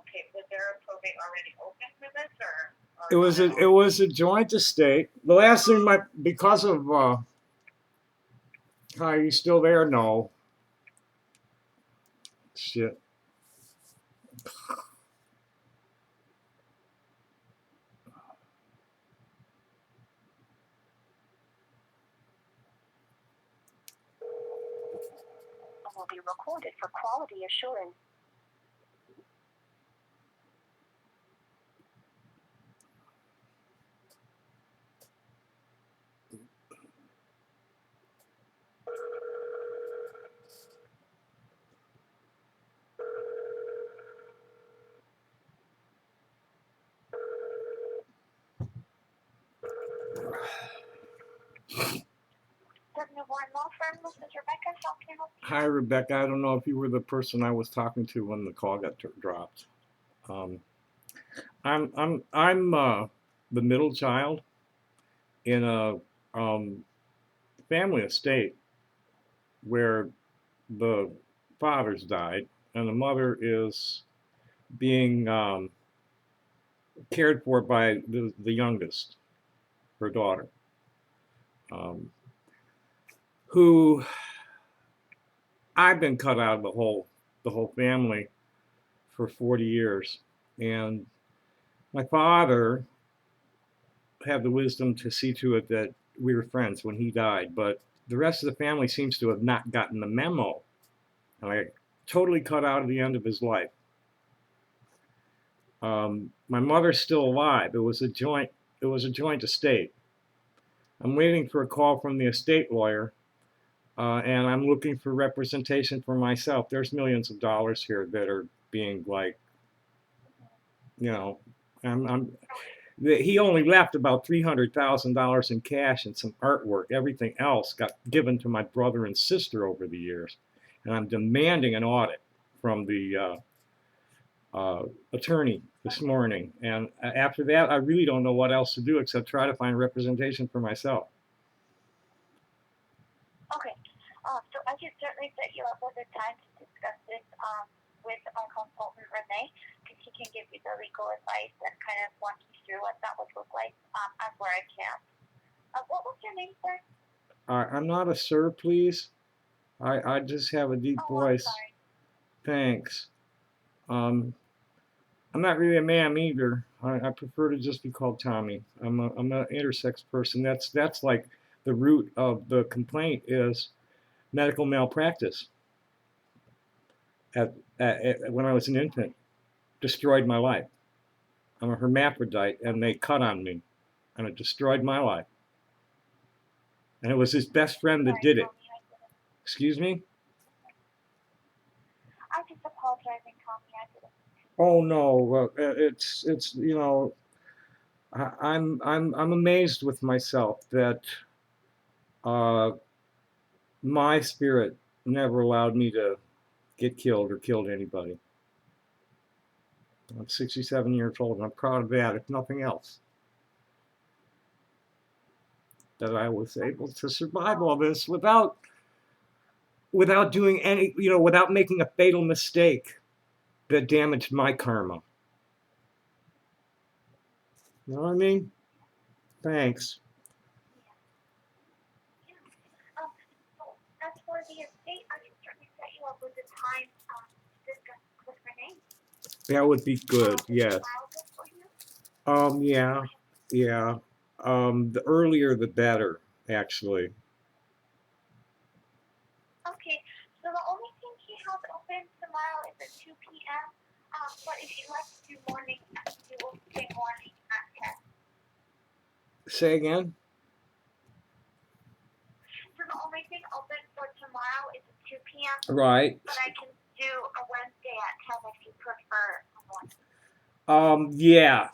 Okay, was there a probate already open for this, or It was not a at it all? was a joint estate. The last thing my because of are you still there? No. Shit. Will be recorded for quality assurance. Governor Warren Law Firm, this is Rebecca. How can I help you? Hi, Rebecca. I don't know if you were the person I was talking to when the call got dropped. Um, I'm the middle child in a family estate where the father's died and the mother is being cared for by the youngest, her daughter, who I've been cut out of the whole family for 40 years, and my father had the wisdom to see to it that we were friends when he died, but the rest of the family seems to have not gotten the memo. And I totally cut out at the end of his life. My mother's still alive. It was a joint estate. I'm waiting for a call from the estate lawyer, and I'm looking for representation for myself. There's millions of dollars here that are being like, you know, I'm he only left about $300,000 in cash and some artwork. Everything else got given to my brother and sister over the years, and I'm demanding an audit from the attorney this morning. And after that, I really don't know what else to do except try to find representation for myself. Okay. So I can certainly set you up with a time to discuss this with our consultant Renee, because he can give you the legal advice and kind of walk you through what that would look like as where I can. What was your name, sir? I'm not a sir, please. I just have a deep voice. I'm sorry. Thanks. I'm not really a ma'am either. I prefer to just be called Tommy. I'm an intersex person. That's like the root of the complaint is medical malpractice. When I was an infant, destroyed my life. I'm a hermaphrodite, and they cut on me, and it destroyed my life. And it was his best friend that did it. Excuse me? I'm just apologizing, Tommy. I didn't. Oh no, it's you know, I'm amazed with myself that my spirit never allowed me to get killed or killed anybody. I'm 67 years old, and I'm proud of that, if nothing else. That I was able to survive all this without doing any, without making a fatal mistake that damaged my karma. You know what I mean? Thanks. So as for the estate, I can certainly set you up with a time to discuss with Renee. That would be good, yes. Yeah, yeah. The earlier the better, actually. Okay, so the only thing he has open tomorrow is at 2 p.m. But if you'd like to do morning, you will say morning at 10. Say again? So the only thing open for tomorrow is at 2 p.m. Right. But I can do a Wednesday at 10 if you prefer a morning. Yeah.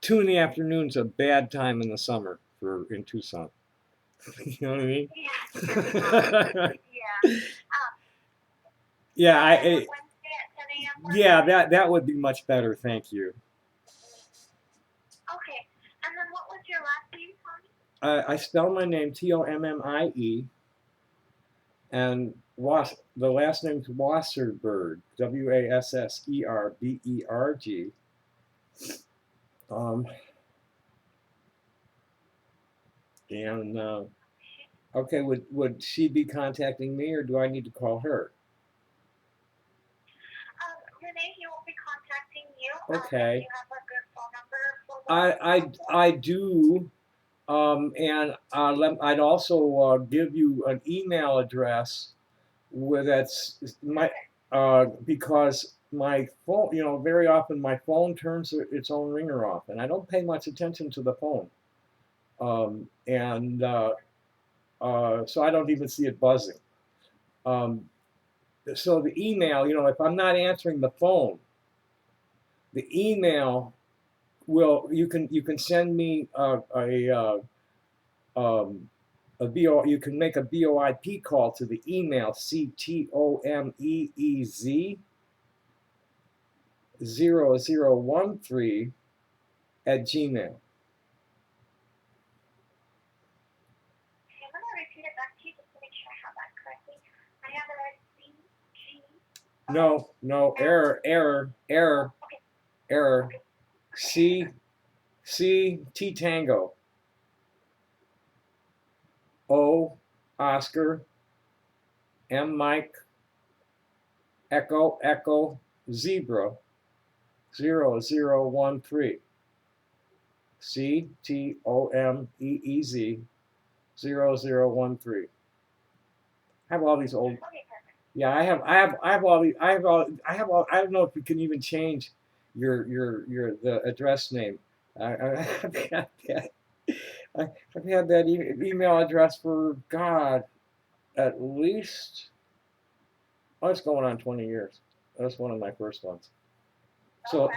2 in the afternoon's a bad time in the summer in Tucson. You know what I mean? Yeah. Yeah, Wednesday at 10 a.m. yeah, that would be much better, thank you. Okay, and then what was your last name, Tommy? I spell my name Tommie, and The last name's Wasserberg, Wasserberg. And okay, would she be contacting me, or do I need to call her? Renee, he will be contacting you. Okay. Do you have a good phone number for that? I do. And I'd also give you an email address where that's my because my phone, very often my phone turns its own ringer off, and I don't pay much attention to the phone. And so I don't even see it buzzing. So the email, if I'm not answering the phone, the email you can send me you can make a VoIP call to the email CTOMEEZ0013 at Gmail. I'm going to repeat it back to you just to make sure I have that correctly. I have it as CG. No, error. C T Tango. O Oscar. M Mike. Echo Zebra 0013. CTOMEEZ 0013. I have all these old. Yeah, I have all these. I don't know if you can even change the address name. I've had that. I've had that email address for God, at least. Oh, it's going on 20 years. That's one of my first ones. So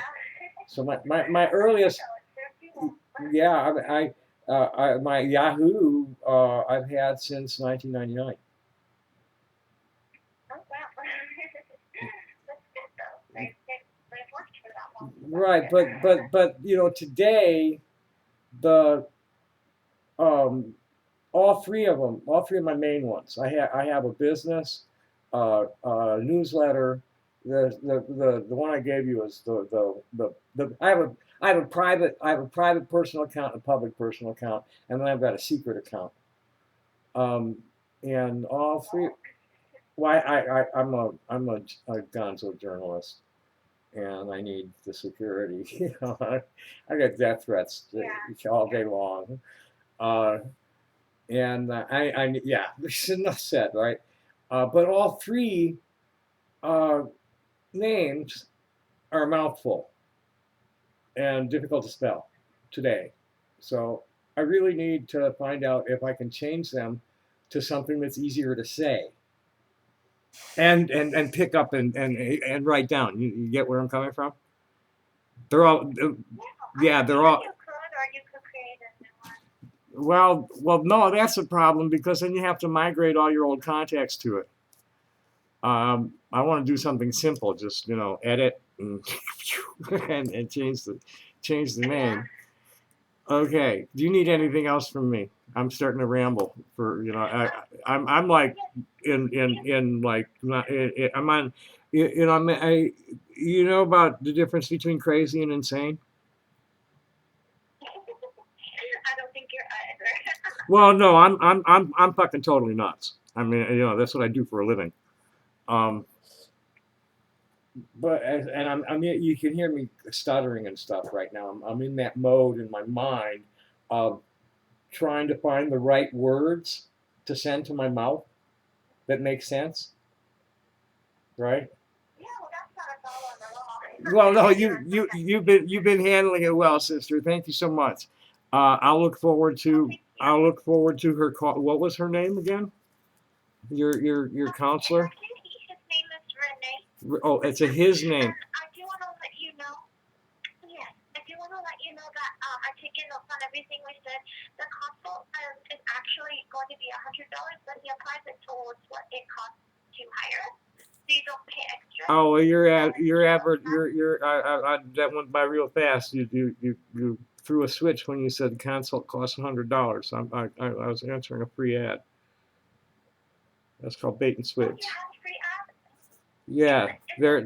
my earliest. Yeah, my Yahoo I've had since 1999. Oh, wow. That's good, though. They've worked for that long. Right, but today the all three of my main ones. I have a business, newsletter. The one I gave you is I have a private personal account and a public personal account, and then I've got a secret account. And all three. Why I'm a gonzo journalist, and I need the security. I get death threats all day long. And yeah, there's enough said, right? But all three names are a mouthful and difficult to spell today. So I really need to find out if I can change them to something that's easier to say and pick up and write down. You get where I'm coming from? They're all, they're all. Well, no, that's a problem because then you have to migrate all your old contacts to it. I want to do something simple, just edit and and change the name. Okay. Do you need anything else from me? I'm starting to ramble. I'm like in like I'm on. You know about the difference between crazy and insane? I don't think you're either. Well, no, I'm fucking totally nuts. I mean, that's what I do for a living. But you can hear me stuttering and stuff right now. I'm in that mode in my mind of trying to find the right words to send to my mouth that make sense, right? Yeah, well, that's not a foul on the law. Well, no, you've been handling it well, sister. Thank you so much. I'll look forward to her call. What was her name again? Your counselor? His name is Renee. Oh, it's his name. I do want to let you know. Yes, I do want to let you know that I take notes on everything we said. The consult is actually going to be $100, but he applies it towards what it costs to hire. So you don't pay extra. Oh, well, that went by real fast. You threw a switch when you said the consult costs $100. I was answering a free ad. That's called bait and Oh, switch. you have a free app? Yeah, they're.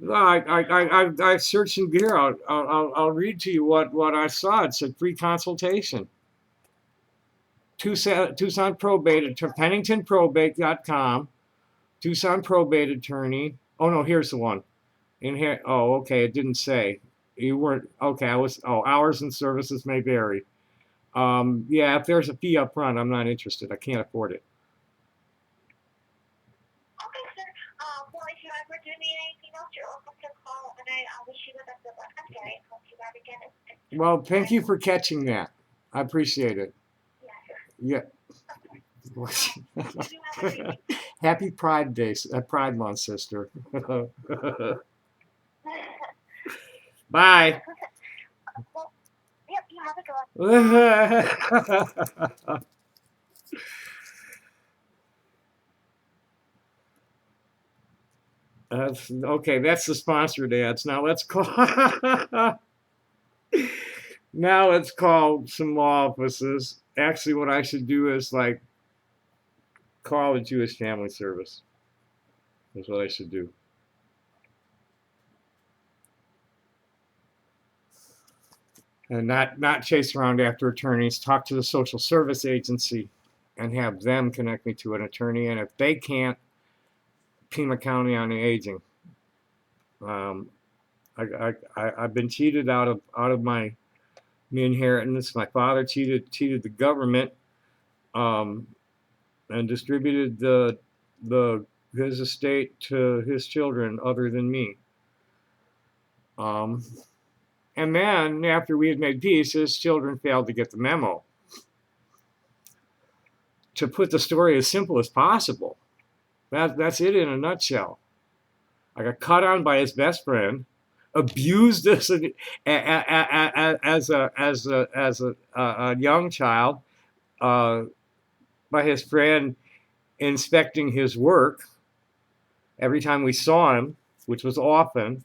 No, I searched in here. I'll read to you what I saw. It said free consultation. Tucson Probate, PenningtonProbate.com. Tucson Probate Attorney. Oh no, here's the one. In here. Oh, okay. It didn't say. You weren't okay. Hours and services may vary. Yeah, if there's a fee up front, I'm not interested. I can't afford it. Okay, sir. Well, if you ever do need anything else, you're welcome to call, and I wish you the best of luck. I'm sorry I called you that again. Well, thank you for catching that. I appreciate it. Yeah, Yeah. you have a great day. Happy Pride Day, Pride Month, sister. Bye. Well, yep, you have a good one. Okay, that's the sponsored ads. Now let's call. Now let's call some law offices. Actually, what I should do is like call the Jewish Family Service. That's what I should do. And not chase around after attorneys. Talk to the social service agency and have them connect me to an attorney. And if they can't, Pima County on the Aging. I've been cheated out of my inheritance. My father cheated the government, and distributed his estate to his children other than me. And then after we had made peace, his children failed to get the memo. To put the story as simple as possible, that's it in a nutshell. I got cut on by his best friend, abused as a young child by his friend inspecting his work every time we saw him, which was often.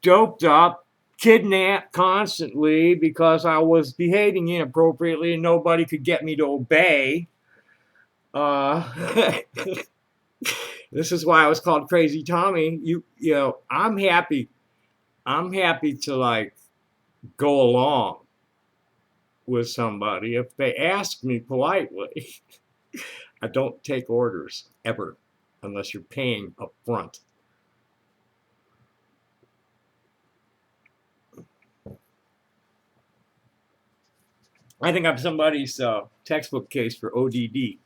Doped up, kidnapped constantly because I was behaving inappropriately and nobody could get me to obey. This is why I was called Crazy Tommy. You know, I'm happy to like go along with somebody if they ask me politely. I don't take orders ever unless you're paying up front. I think I'm somebody's textbook case for ODD,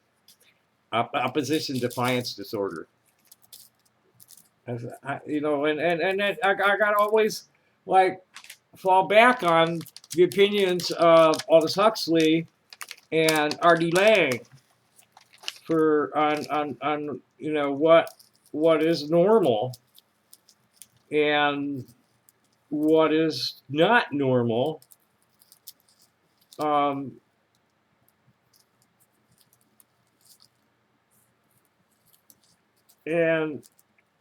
opposition defiance disorder. You know, and I got to always like fall back on the opinions of Aldous Huxley and R.D. Laing for on you know what is normal and what is not normal. And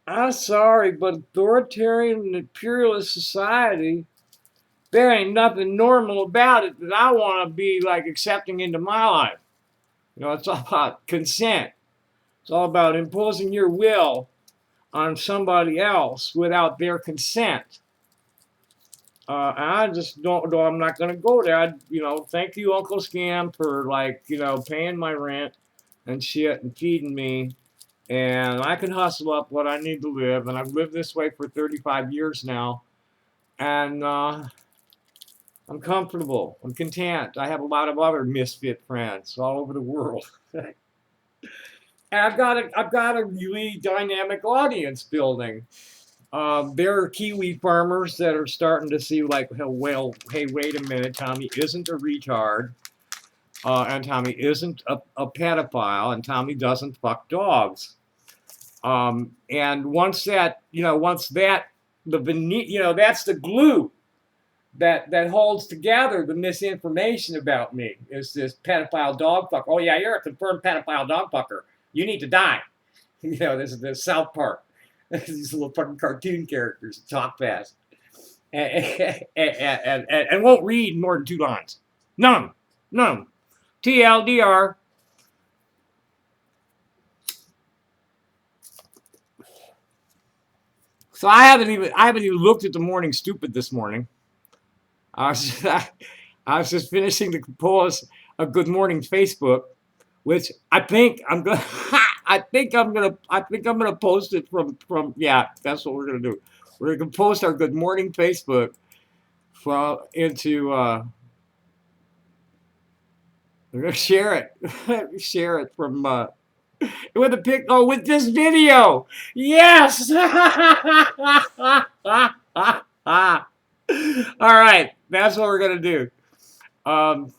I'm sorry, but authoritarian and imperialist society, there ain't nothing normal about it that I want to be like accepting into my life. You know, it's all about consent. It's all about imposing your will on somebody else without their consent. I just don't. I'm not gonna go there. You know, thank you, Uncle Scam, for like paying my rent and shit and feeding me. And I can hustle up what I need to live, and I've lived this way for 35 years now, and I'm comfortable. I'm content. I have a lot of other misfit friends all over the world, and I've got a really dynamic audience building. There are Kiwi farmers that are starting to see like, well, hey, wait a minute, Tommy isn't a retard, and Tommy isn't a pedophile, and Tommy doesn't fuck dogs. And once that, that's the glue that holds together the misinformation about me is this pedophile dog fucker. Oh yeah, you're a confirmed pedophile dog fucker. You need to die. This is the South Park. These little fucking cartoon characters that talk fast and won't read more than 2 lines. None. TLDR. So I haven't even looked at the morning stupid this morning. I was I was just finishing to compose a good morning Facebook, which I think I'm gonna I think I'm gonna post it from yeah, that's what we're gonna do. We're gonna post our good morning Facebook from into we're gonna share it. Share it from with a pic with this video. Yes. All right, that's what we're gonna do. Um,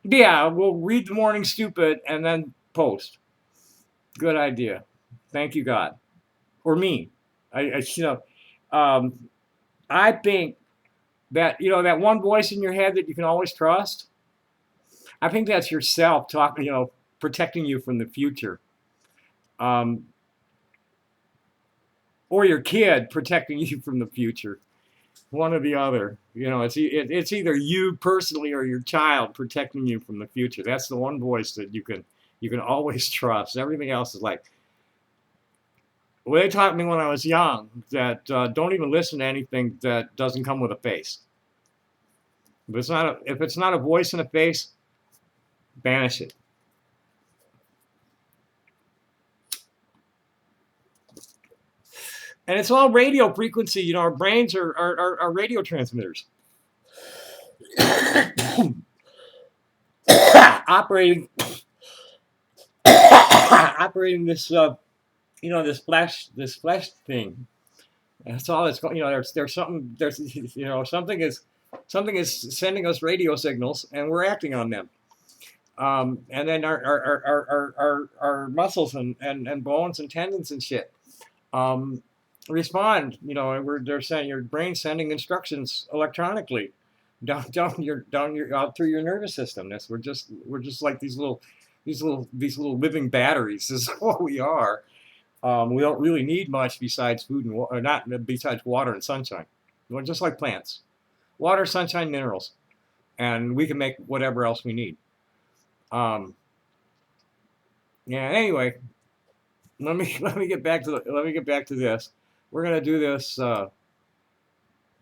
yeah, we'll read the morning stupid and then post. Good idea. Thank you, God, or me. Um, I think that that one voice in your head that you can always trust. I think that's yourself talking, protecting you from the future, um, or your kid protecting you from the future. One or the other. It's either you personally or your child protecting you from the future. That's the one voice that you can always trust. Everything else is like. Well, they taught me when I was young that don't even listen to anything that doesn't come with a face. If it's not a voice and a face, banish it. And it's all radio frequency. Our brains are radio transmitters. operating operating this this flesh thing. That's all it's going. There's something is sending us radio signals and we're acting on them. And then our muscles and bones and tendons and shit respond. They're saying your brain's sending instructions electronically down out through your nervous system. We're just like these little living batteries. This is what we are. We don't really need much besides food and water, not besides water and sunshine. We're just like plants, water, sunshine, minerals, and we can make whatever else we need. Yeah. Anyway, let me get back to this. We're gonna do this we're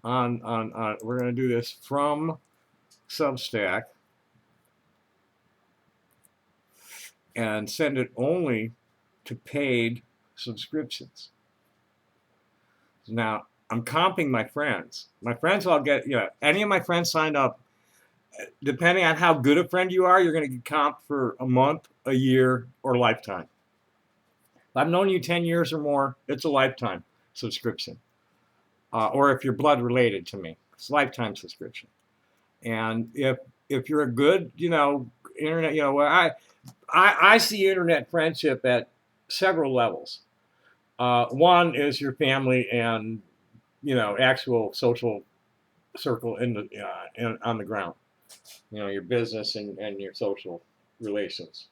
gonna do this from Substack and send it only to paid subscriptions. Now I'm comping my friends. My friends all get any of my friends signed up. Depending on how good a friend you are, you're going to get comped for a month, a year, or lifetime. If I've known you 10 years or more, it's a lifetime subscription. Or if you're blood related to me, it's a lifetime subscription. And if you're a good, internet, I see internet friendship at several levels. One is your family and actual social circle on the ground. Your business and your social relations.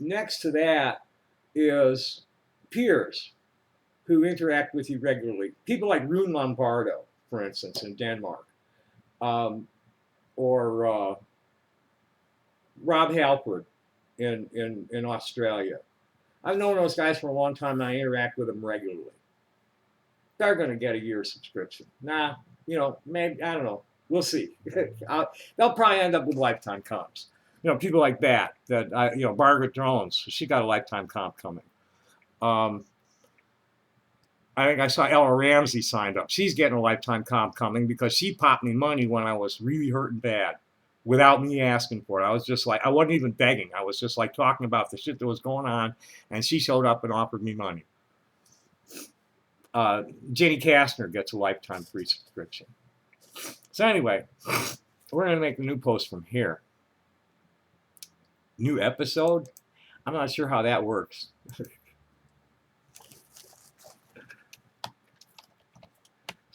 Next to that is peers who interact with you regularly. People like Rune Lombardo, for instance, in Denmark, or Rob Halford in Australia. I've known those guys for a long time, and I interact with them regularly. They're going to get a year subscription. Maybe, I don't know. We'll see. They'll probably end up with lifetime comps. People like that Margaret Jones, she got a lifetime comp coming. I think I saw Ella Ramsey signed up. She's getting a lifetime comp coming because she popped me money when I was really hurting bad without me asking for it. I was just like, I wasn't even begging. I was just like talking about the shit that was going on, and she showed up and offered me money. Jenny Kastner gets a lifetime free subscription. So anyway, we're going to make a new post from here. New episode? I'm not sure how that works.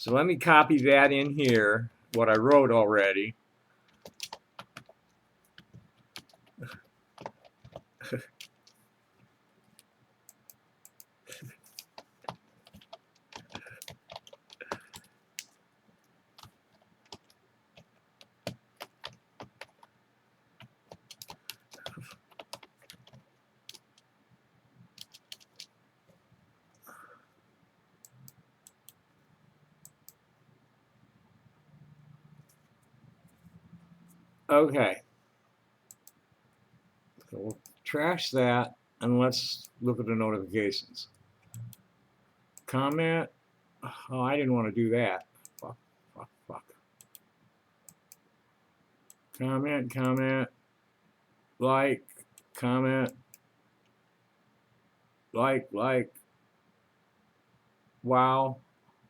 So let me copy that in here, what I wrote already. Okay. So we'll trash that and let's look at the notifications. Comment. Oh, I didn't want to do that. Fuck, fuck, fuck. Comment, comment, like, comment, like. Wow.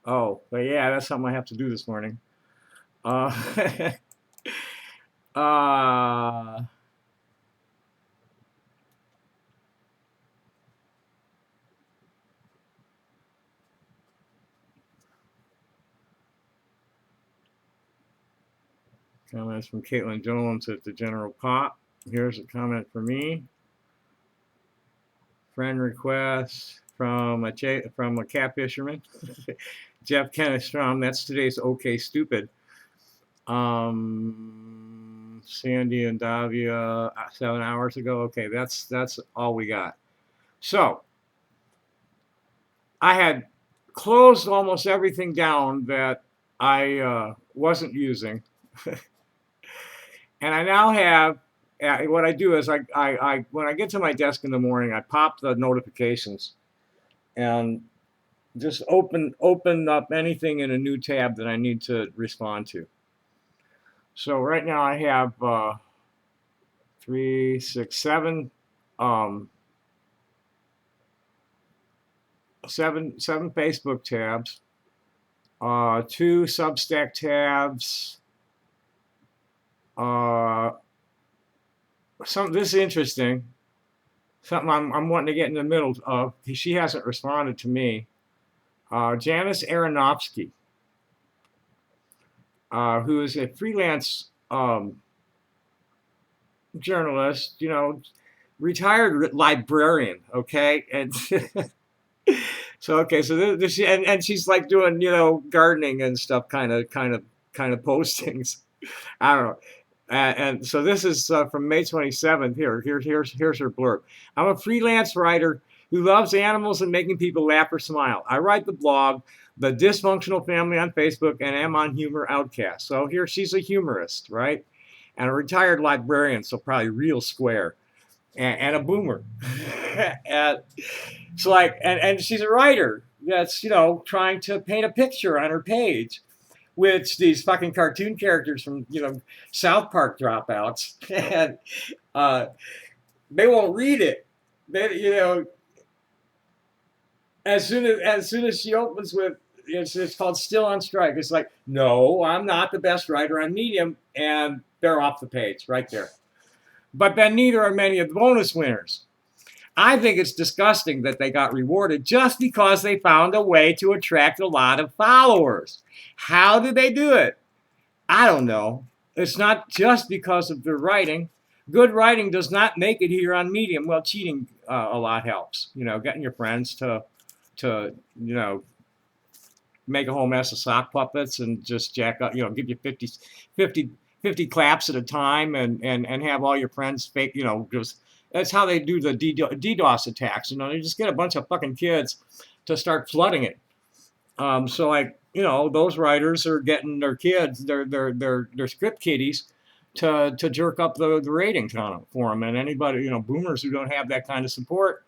Oh, but yeah, that's something I have to do this morning. Uh, comments from Caitlin Jones at the General Pop. Here's a comment for me. Friend request from a cat fisherman. Jeff Kenneth Strom. That's today's OK Stupid. Sandy and Davia 7 hours ago. Okay, that's all we got. So I had closed almost everything down that I wasn't using. And I now have, what I do is I when I get to my desk in the morning, I pop the notifications and just open up anything in a new tab that I need to respond to. So right now I have 3, 6, 7, 7 Facebook tabs, 2 Substack tabs. This is interesting. Something I'm wanting to get in the middle of. She hasn't responded to me. Janice Aronofsky, who is a freelance journalist, you know, retired librarian. Okay, and so this and she's like doing, you know, gardening and stuff, kind of postings. I don't know. And so this is from May 27th. Here's her blurb. I'm a freelance writer who loves animals and making people laugh or smile. I write the blog, The Dysfunctional Family, on Facebook, and am on Humor Outcast. So here she's a humorist, right? And a retired librarian, so probably real square, and a boomer. And so and she's a writer that's, you know, trying to paint a picture on her page, which these fucking cartoon characters from, you know, South Park dropouts, and they won't read it. They, you know, as soon as she opens with, it's called Still on Strike. It's like, no, I'm not the best writer on Medium, and they're off the page right there. But then neither are many of the bonus winners. I think it's disgusting that they got rewarded just because they found a way to attract a lot of followers. How did they do it? I don't know. It's not just because of their writing. Good writing does not make it here on Medium. Well, cheating a lot helps. You know, getting your friends to you know, make a whole mess of sock puppets and just jack up, you know, give you 50 claps at a time and have all your friends fake, you know, just. That's how they do the DDoS attacks. You know, they just get a bunch of fucking kids to start flooding it. So like, you know, those writers are getting their kids, their script kiddies, to jerk up the ratings on them for them. And anybody, you know, boomers who don't have that kind of support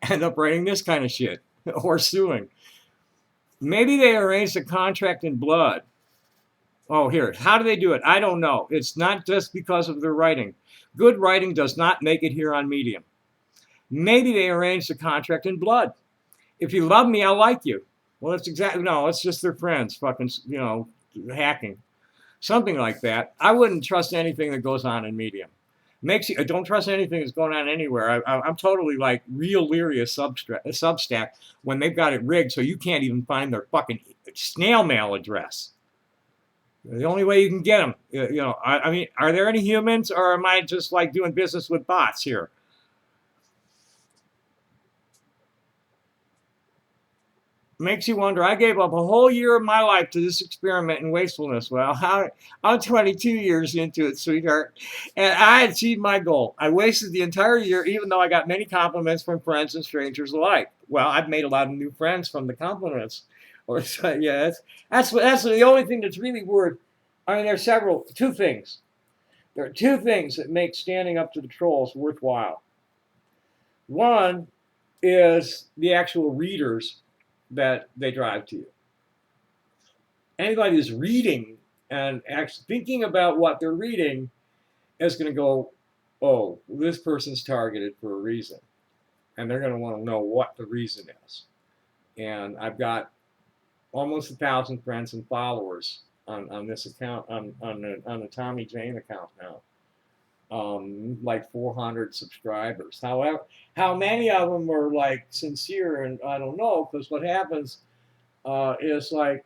end up writing this kind of shit or suing. Maybe they arranged a contract in blood. Oh, here. How do they do it? I don't know. It's not just because of their writing. Good writing does not make it here on Medium. Maybe they arranged a contract in blood. If you love me, I'll like you. Well, that's exactly, no, it's just their friends fucking, you know, hacking. Something like that. I wouldn't trust anything that goes on in Medium. Don't trust anything that's going on anywhere. I'm totally like real leery of Substack when they've got it rigged so you can't even find their fucking snail mail address. The only way you can get them, you know, I mean, are there any humans, or am I just like doing business with bots here? Makes you wonder. I gave up a whole year of my life to this experiment in wastefulness. Well, I'm 22 years into it, sweetheart, and I achieved my goal. I wasted the entire year, even though I got many compliments from friends and strangers alike. Well, I've made a lot of new friends from the compliments. Or yeah, that's the only thing that's really worth. I mean, there's two things. There are two things that make standing up to the trolls worthwhile. One is the actual readers that they drive to you. Anybody who's reading and actually thinking about what they're reading is going to go, oh, this person's targeted for a reason. And they're going to want to know what the reason is. And I've got almost 1,000 friends and followers on this account, on the Tommy Jane account now. Like 400 subscribers. However, how many of them are like sincere, and I don't know, because what happens is like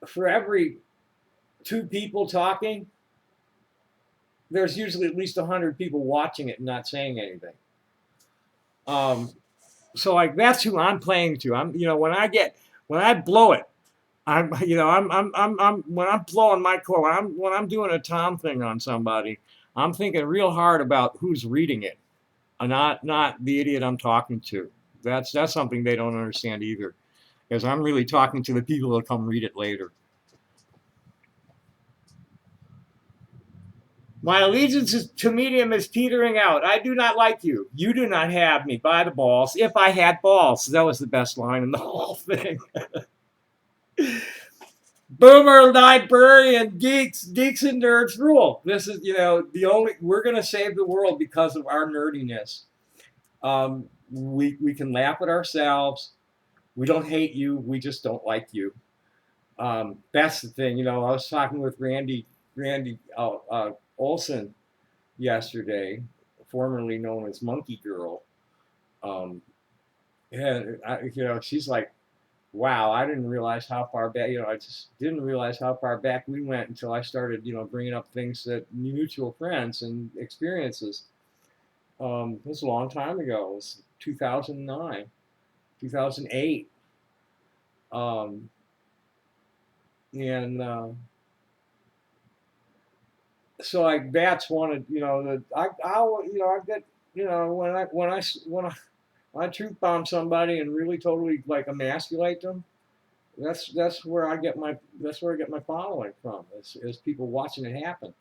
for every 2 people talking, there's usually at least 100 people watching it and not saying anything. So like that's who I'm playing to. I'm, you know, when I blow it, I'm when I'm blowing my core, when I'm doing a Tom thing on somebody, I'm thinking real hard about who's reading it, not the idiot I'm talking to. That's something they don't understand either, because I'm really talking to the people that come read it later. My allegiance to Medium is petering out. I do not like you. You do not have me by the balls. If I had balls, that was the best line in the whole thing. Boomer librarian geeks and nerds rule. This is, you know, we're gonna save the world because of our nerdiness. We can laugh at ourselves. We don't hate you. We just don't like you. That's the thing. You know, I was talking with Randy Olson yesterday, formerly known as Monkey Girl. And you know, she's like, wow, I didn't realize how far back, you know, I just didn't realize how far back we went until I started, you know, bringing up things that mutual friends and experiences. It was a long time ago. It was 2009, 2008. So like that's one of, you know, that I you know, I get, you know, when I truth bomb somebody and really totally like emasculate them, that's where I get my following from, is people watching it happen.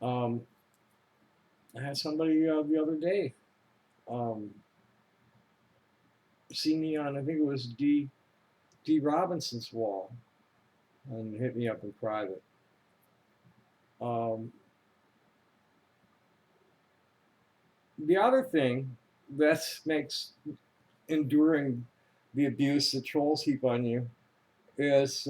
I had somebody the other day see me on, I think it was D Robinson's wall, and hit me up in private. The other thing that makes enduring the abuse that trolls heap on you is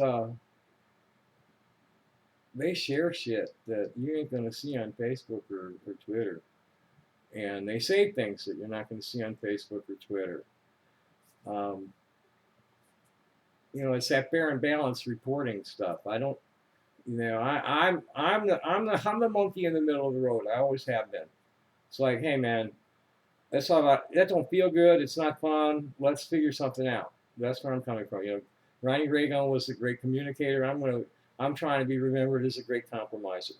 they share shit that you ain't going to see on Facebook or Twitter. And they say things that you're not going to see on Facebook or Twitter. You know, it's that fair and balanced reporting stuff. I don't, you know, I'm the monkey in the middle of the road. I always have been. It's like, hey man, that's all about, that don't feel good. It's not fun. Let's figure something out. That's where I'm coming from. You know, Ronnie Reagan was a great communicator. I'm trying to be remembered as a great compromiser.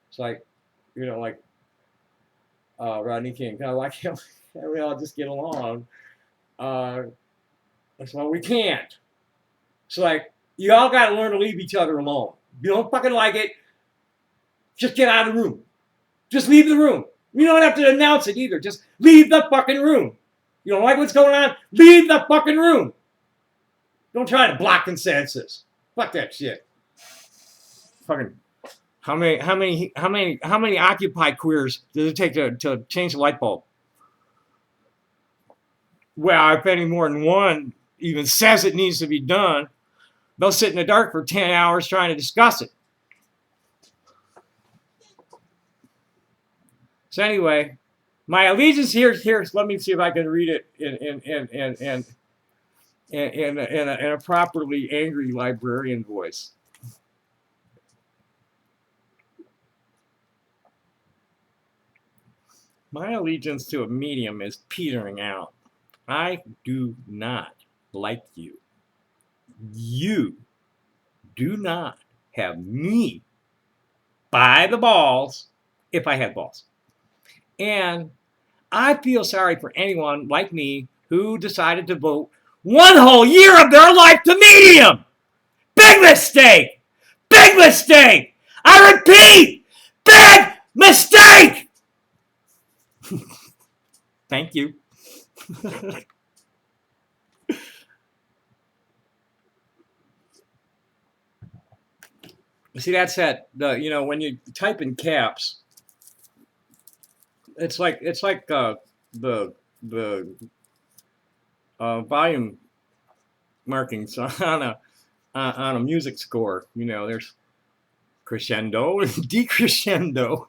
It's like, you know, like Rodney King, kind of like him. We all just get along. That's why we can't. It's like, you all got to learn to leave each other alone. If you don't fucking like it, just get out of the room. Just leave the room. You don't have to announce it either. Just leave the fucking room. You don't like what's going on? Leave the fucking room. Don't try to block consensus. Fuck that shit. Fucking, how many Occupy queers does it take to change the light bulb? Well, if any more than one even says it needs to be done, they'll sit in the dark for 10 hours trying to discuss it. So anyway, my allegiance here. Let me see if I can read it in a properly angry librarian voice. My allegiance to a medium is petering out. I do not like you. You do not have me by the balls if I had balls. And I feel sorry for anyone like me who decided to vote one whole year of their life to medium. Big mistake. Big mistake. I repeat, Big mistake! Thank you. See, that's that. When you type in caps, it's like the volume markings on a music score. There's crescendo and decrescendo.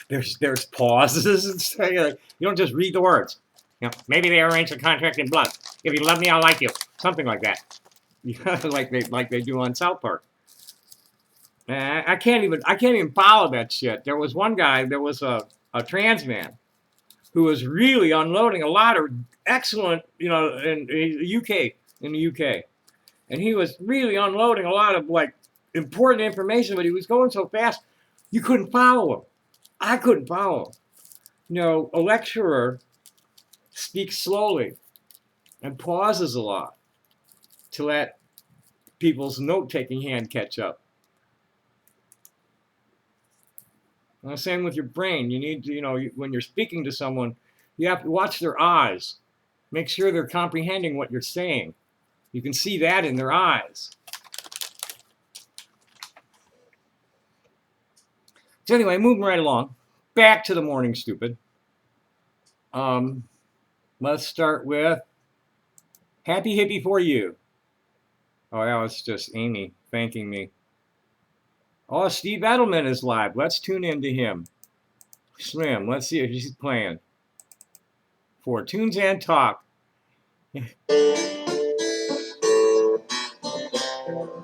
There's pauses and stuff. You don't just read the words. Maybe they arrange the contract in blood. If you love me, I'll like you. Something like that. like they do on South Park. I can't even follow that shit. There was one guy. There was a trans man who was really unloading a lot of excellent, in the UK, and he was really unloading a lot of like important information, but he was going so fast you couldn't follow him. I couldn't follow him. A lecturer speaks slowly and pauses a lot to let people's note-taking hand catch up. And the same with your brain. You need to, when you're speaking to someone, you have to watch their eyes. Make sure they're comprehending what you're saying. You can see that in their eyes. So anyway, moving right along. Back to the morning stupid. Let's start with Happy Hippie for You. Oh, that was just Amy thanking me. Oh, Steve Edelman is live. Let's tune into him. Slim, let's see if he's playing. For Tunes and Talk.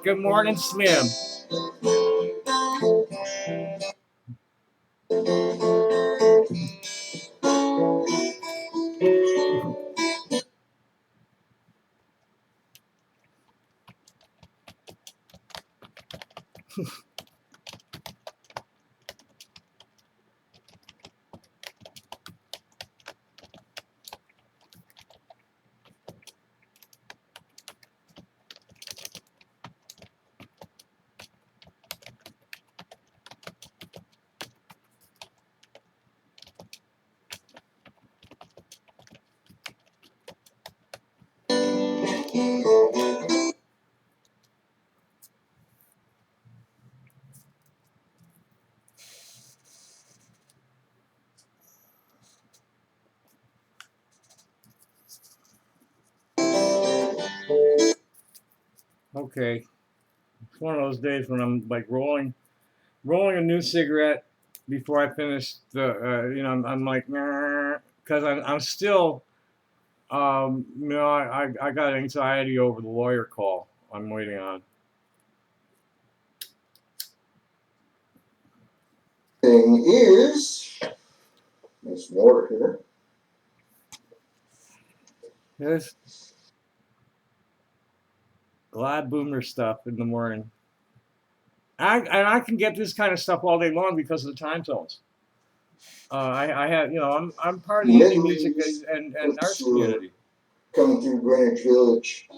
Good morning, Slim. Okay. It's one of those days when I'm like rolling a new cigarette before I finish the, I'm like, because I'm still, I got anxiety over the lawyer call I'm waiting on. Thing is, there's water here. There's Glad Boomer stuff in the morning. I can get this kind of stuff all day long because of the time zones. I have, I'm part of the indie music and arts community. Coming through Greenwich Village.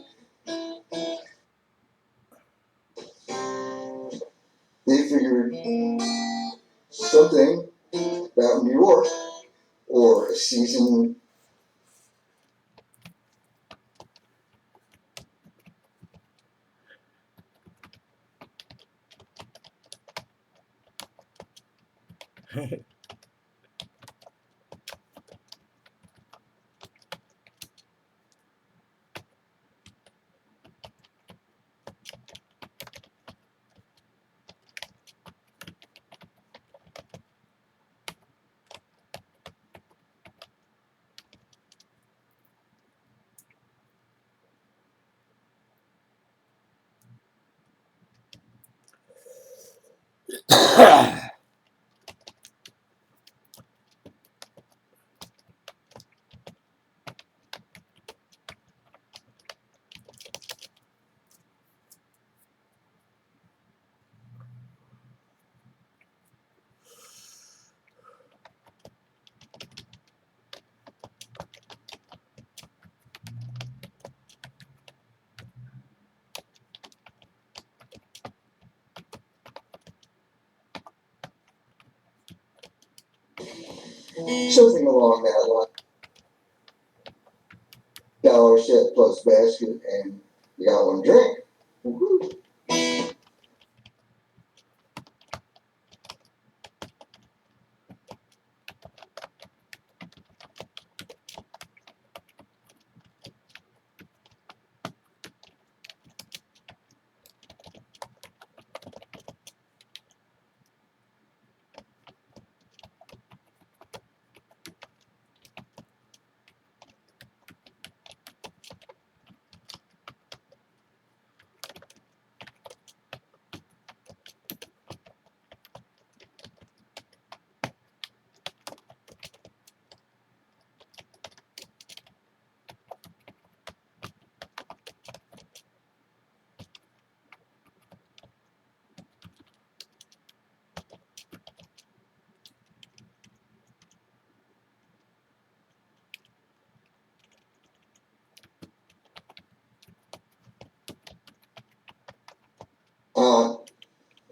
They figured something about New York or a season. something along that line. Dollar set plus basket, and you got one drink. Woo-hoo.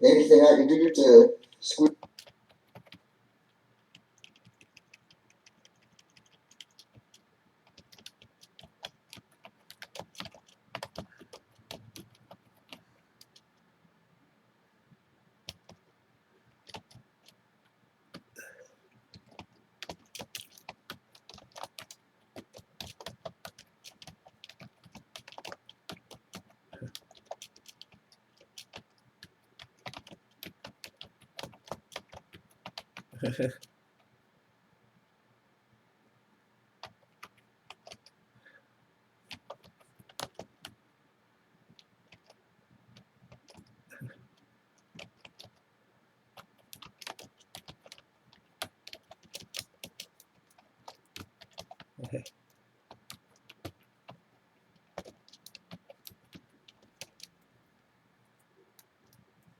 Anything I can do to squeeze?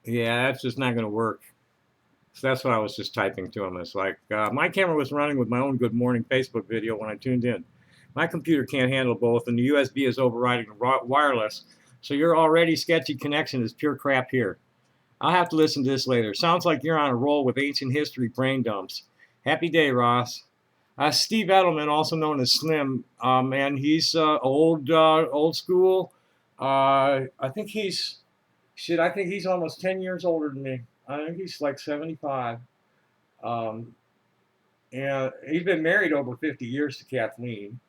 Yeah, that's just not going to work. So that's what I was just typing to him. It's like, my camera was running with my own Good Morning Facebook video when I tuned in. My computer can't handle both, and the USB is overriding the wireless. So your already sketchy connection is pure crap here. I'll have to listen to this later. Sounds like you're on a roll with ancient history brain dumps. Happy day, Ross. Steve Edelman, also known as Slim, and he's old school. I think I think he's almost 10 years older than me. I think he's like 75. Um, and he's been married over 50 years to Kathleen.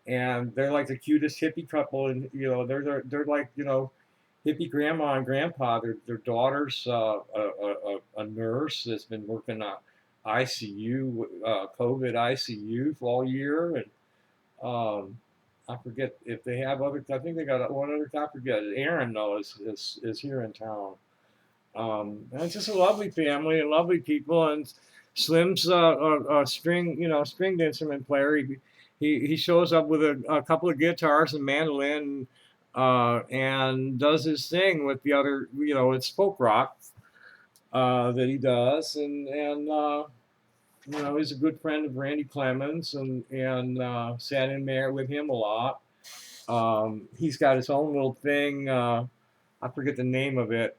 And they're like the cutest hippie couple. And, they're like, hippie grandma and grandpa. Their daughter's a nurse that's been working on ICU, COVID ICU for all year. And I forget if they have other. I think they got one other. I forget. Aaron though is here in town. And it's just a lovely family and lovely people. And Slim's a stringed instrument player. He shows up with a couple of guitars and mandolin, and does his thing with the other. It's folk rock that he does, and he's a good friend of Randy Clemens, and sat in there with him a lot. He's got his own little thing. I forget the name of it.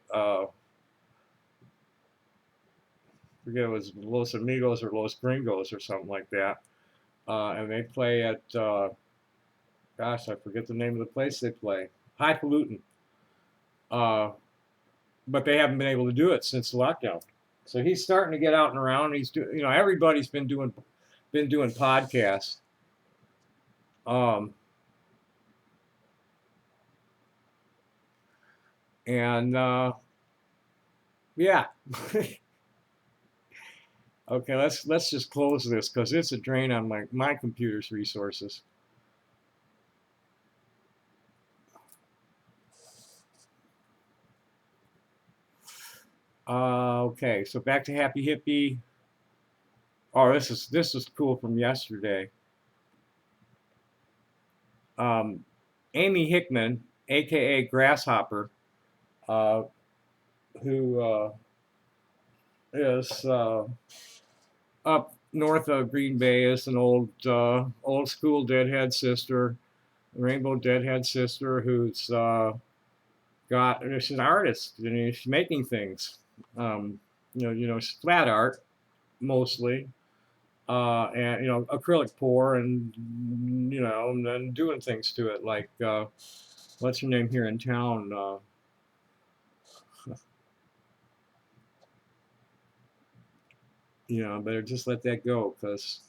Forget it was Los Amigos or Los Gringos or something like that. And they play at, gosh, I forget the name of the place they play. Highfalutin. But they haven't been able to do it since the lockdown. So he's starting to get out and around. He's doing, everybody's been doing podcasts. And yeah. Okay, let's just close this because it's a drain on my computer's resources. Okay, so back to Happy Hippie. Oh, this is cool from yesterday. Amy Hickman, aka Grasshopper, who is up north of Green Bay, is an old school Deadhead sister, Rainbow Deadhead sister, who's she's an artist, and she's making things. She's flat art mostly. and acrylic pour, and and then doing things to it, like what's her name here in town? Better just let that go, because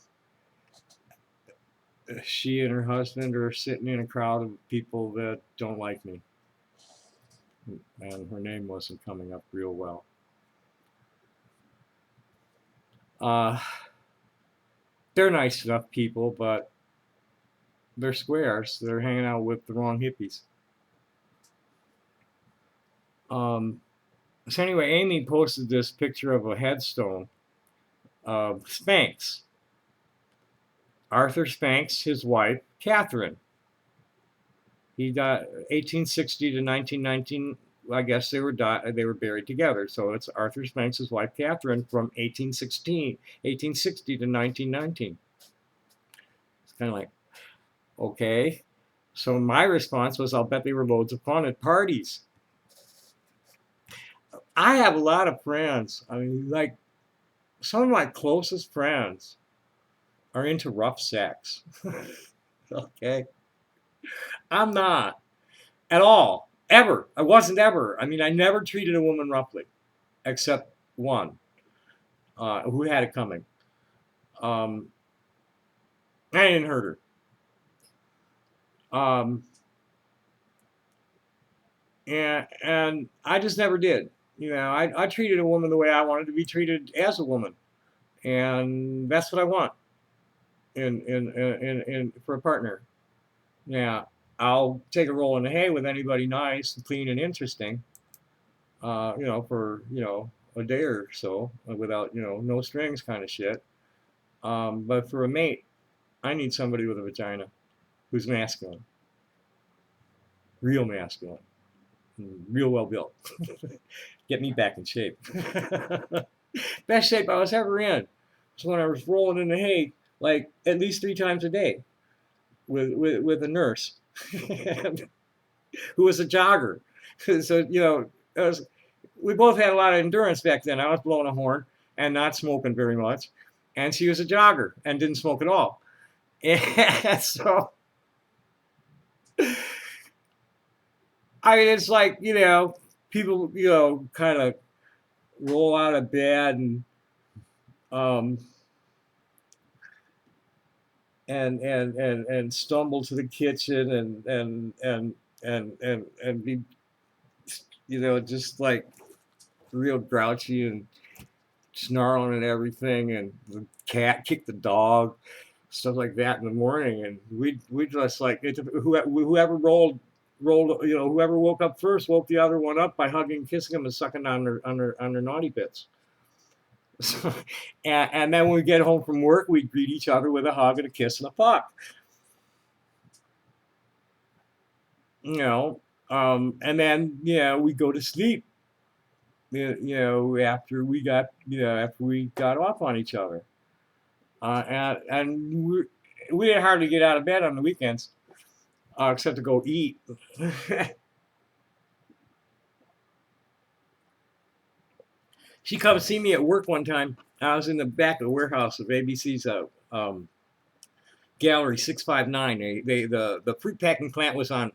she and her husband are sitting in a crowd of people that don't like me, and her name wasn't coming up real well. They're nice enough people, but they're squares. They're hanging out with the wrong hippies. So anyway, Amy posted this picture of a headstone of Spanx. Arthur Spanx, his wife, Catherine. He died 1860 to 1919. I guess they were buried together. So it's Arthur Spanx's wife, Catherine, from 1860 to 1919. It's kind of like, okay. So my response was, I'll bet they were loads of fun at parties. I have a lot of friends. I mean, like, some of my closest friends are into rough sex. Okay? I'm not at all. Ever. I wasn't ever. I mean, I never treated a woman roughly, except one who had it coming. I didn't hurt her. And I just never did. I treated a woman the way I wanted to be treated as a woman, and that's what I want in for a partner. Yeah, I'll take a roll in the hay with anybody nice and clean and interesting, for a day or so, without no strings kind of shit. But for a mate, I need somebody with a vagina who's masculine, real masculine, real well built. Get me back in shape. Best shape I was ever in was when I was rolling in the hay like at least 3 times a day with a nurse who was a jogger. So we both had a lot of endurance back then. I was blowing a horn and not smoking very much, and she was a jogger and didn't smoke at all. And so I mean, it's like, people, kind of roll out of bed and stumble to the kitchen and be, just like real grouchy and snarling and everything, and the cat kicked the dog, stuff like that in the morning, and we just like whoever rolled, whoever woke up first woke the other one up by hugging, kissing them, and sucking on their naughty bits. So, and then when we get home from work, we greet each other with a hug and a kiss and a fuck. And then we go to sleep. After we got off on each other, and we didn't hardly get out of bed on the weekends, except to go eat. She come see me at work one time. I was in the back of the warehouse of ABC's Gallery 659. The fruit packing plant was on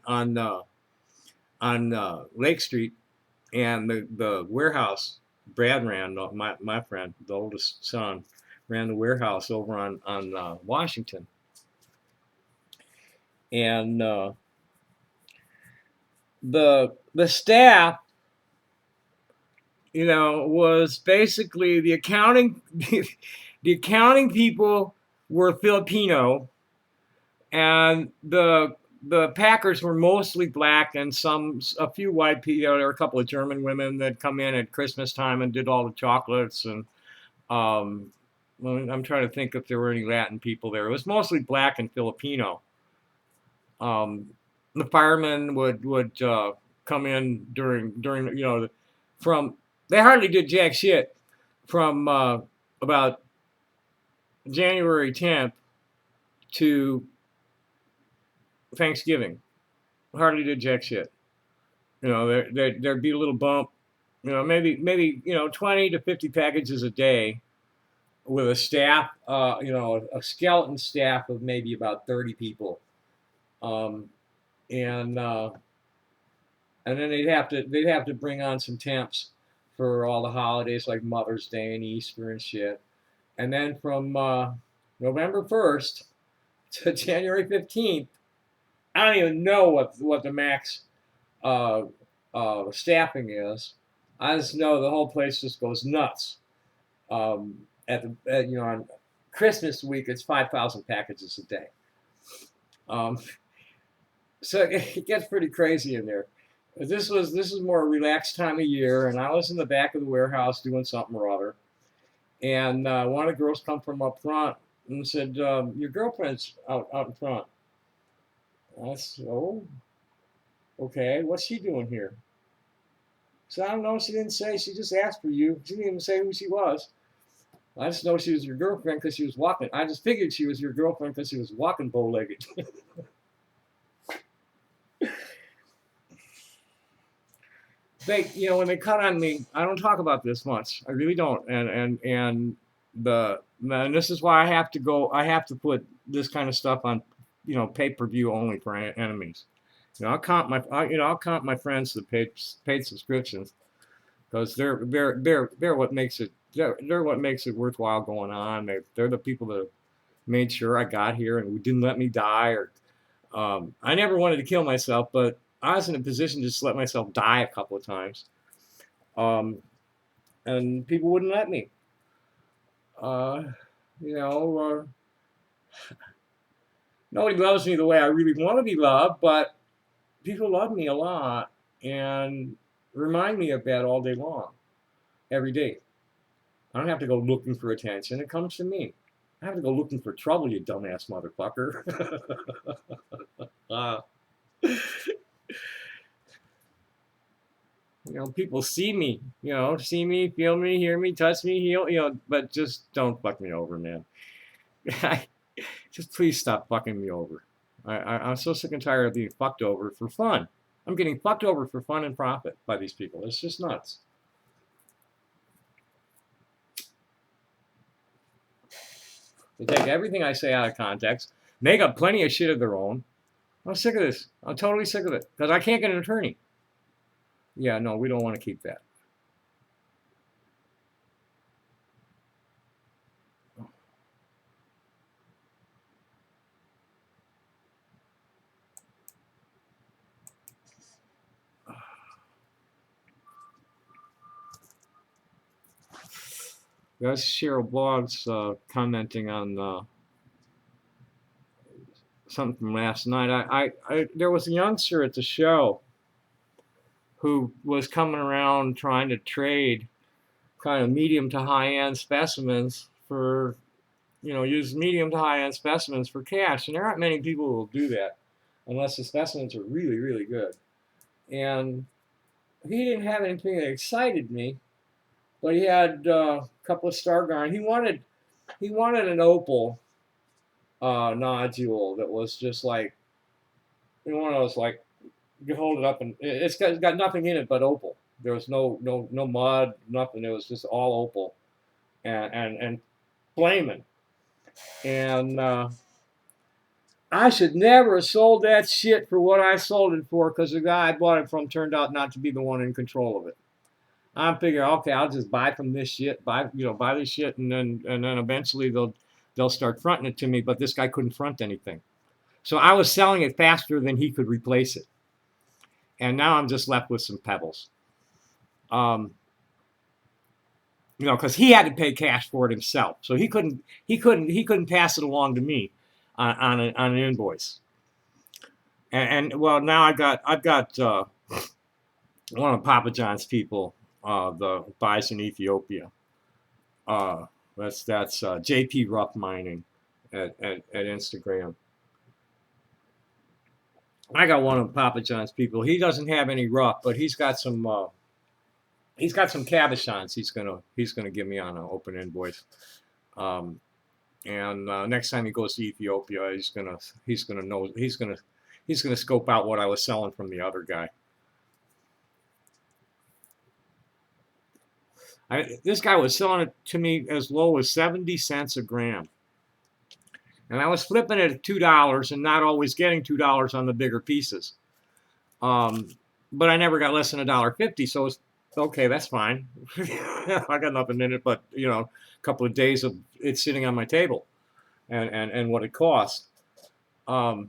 Lake Street, and the warehouse Brad ran. My friend, the oldest son, ran the warehouse over on Washington, and the staff, was basically the accounting. The accounting people were Filipino, and the packers were mostly black, and a few white people. There were a couple of German women that come in at Christmas time and did all the chocolates, and I'm trying to think if there were any Latin people there. It was mostly black and Filipino. The firemen would come in during they hardly did jack shit from about January 10th to Thanksgiving. Hardly did jack shit. There'd be a little bump. Maybe 20 to 50 packages a day, with a staff, you know, a skeleton staff of maybe about 30 people, and then they'd have to bring on some temps for all the holidays like Mother's Day and Easter and shit. And then from November 1st to January 15th, I don't even know what the max staffing is. I just know the whole place just goes nuts. You know, on Christmas week, it's 5,000 packages a day. So it gets pretty crazy in there. This is more a relaxed time of year, and I was in the back of the warehouse doing something or other, and one of the girls come from up front and said, "Your girlfriend's out in front." I said, "Oh, okay. What's she doing here?" So I don't know. She didn't say. She just asked for you. She didn't even say who she was. I just know she was your girlfriend because she was walking. I just figured she was your girlfriend because she was walking bow-legged. They, you know, when they cut on me, I don't talk about this much. I really don't. And this is why I have to go. I have to put this kind of stuff on, you know, pay-per-view only for enemies. You know, I'll count my friends the paid subscriptions because they're what makes it they're what makes it worthwhile going on. They're the people that made sure I got here and didn't let me die. Or I never wanted to kill myself, but I was in a position to just let myself die a couple of times, and people wouldn't let me. You know, nobody loves me the way I really want to be loved, but people love me a lot and remind me of that all day long, every day. I don't have to go looking for attention. It comes to me. I have to go looking for trouble, you dumbass motherfucker. You know, people see me, you know, see me, feel me, hear me, touch me, heal, you know, but just don't fuck me over, man. Just please stop fucking me over. I'm so sick and tired of being fucked over for fun. I'm getting fucked over for fun and profit by these people. It's just nuts. They take everything I say out of context, make up plenty of shit of their own. I'm sick of this. I'm totally sick of it because I can't get an attorney. Yeah, no, we don't want to keep that. That's Cheryl Blogs commenting on something from last night. There was a youngster at the show who was coming around trying to trade kind of medium to high-end specimens for, you know, use medium to high-end specimens for cash. And there aren't many people who will do that unless the specimens are really, really good. And he didn't have anything that excited me, but he had a couple of Stargarn. He wanted an opal nodule that was just like, you know, one of those, like, you hold it up and it's got nothing in it but opal. There was no mud, nothing. It was just all opal and flaming. And I should never have sold that shit for what I sold it for because the guy I bought it from turned out not to be the one in control of it. I'm figuring, okay, I'll just buy from this shit, buy this shit, and then eventually they'll start fronting it to me. But this guy couldn't front anything, so I was selling it faster than he could replace it. And now I'm just left with some pebbles. You know, because he had to pay cash for it himself, so he couldn't pass it along to me on an invoice. And well, now I've got one of Papa John's people, the buys in Ethiopia. That's JP Rough Mining at Instagram. I got one of Papa John's people. He doesn't have any rough, but he's got some cabochons he's gonna give me on an open invoice. And next time he goes to Ethiopia, he's gonna scope out what I was selling from the other guy. This guy was selling it to me as low as 70 cents a gram. And I was flipping it at $2 and not always getting $2 on the bigger pieces. But I never got less than $1.50, so it's okay, that's fine. I got nothing in it but, a couple of days of it sitting on my table and what it cost. But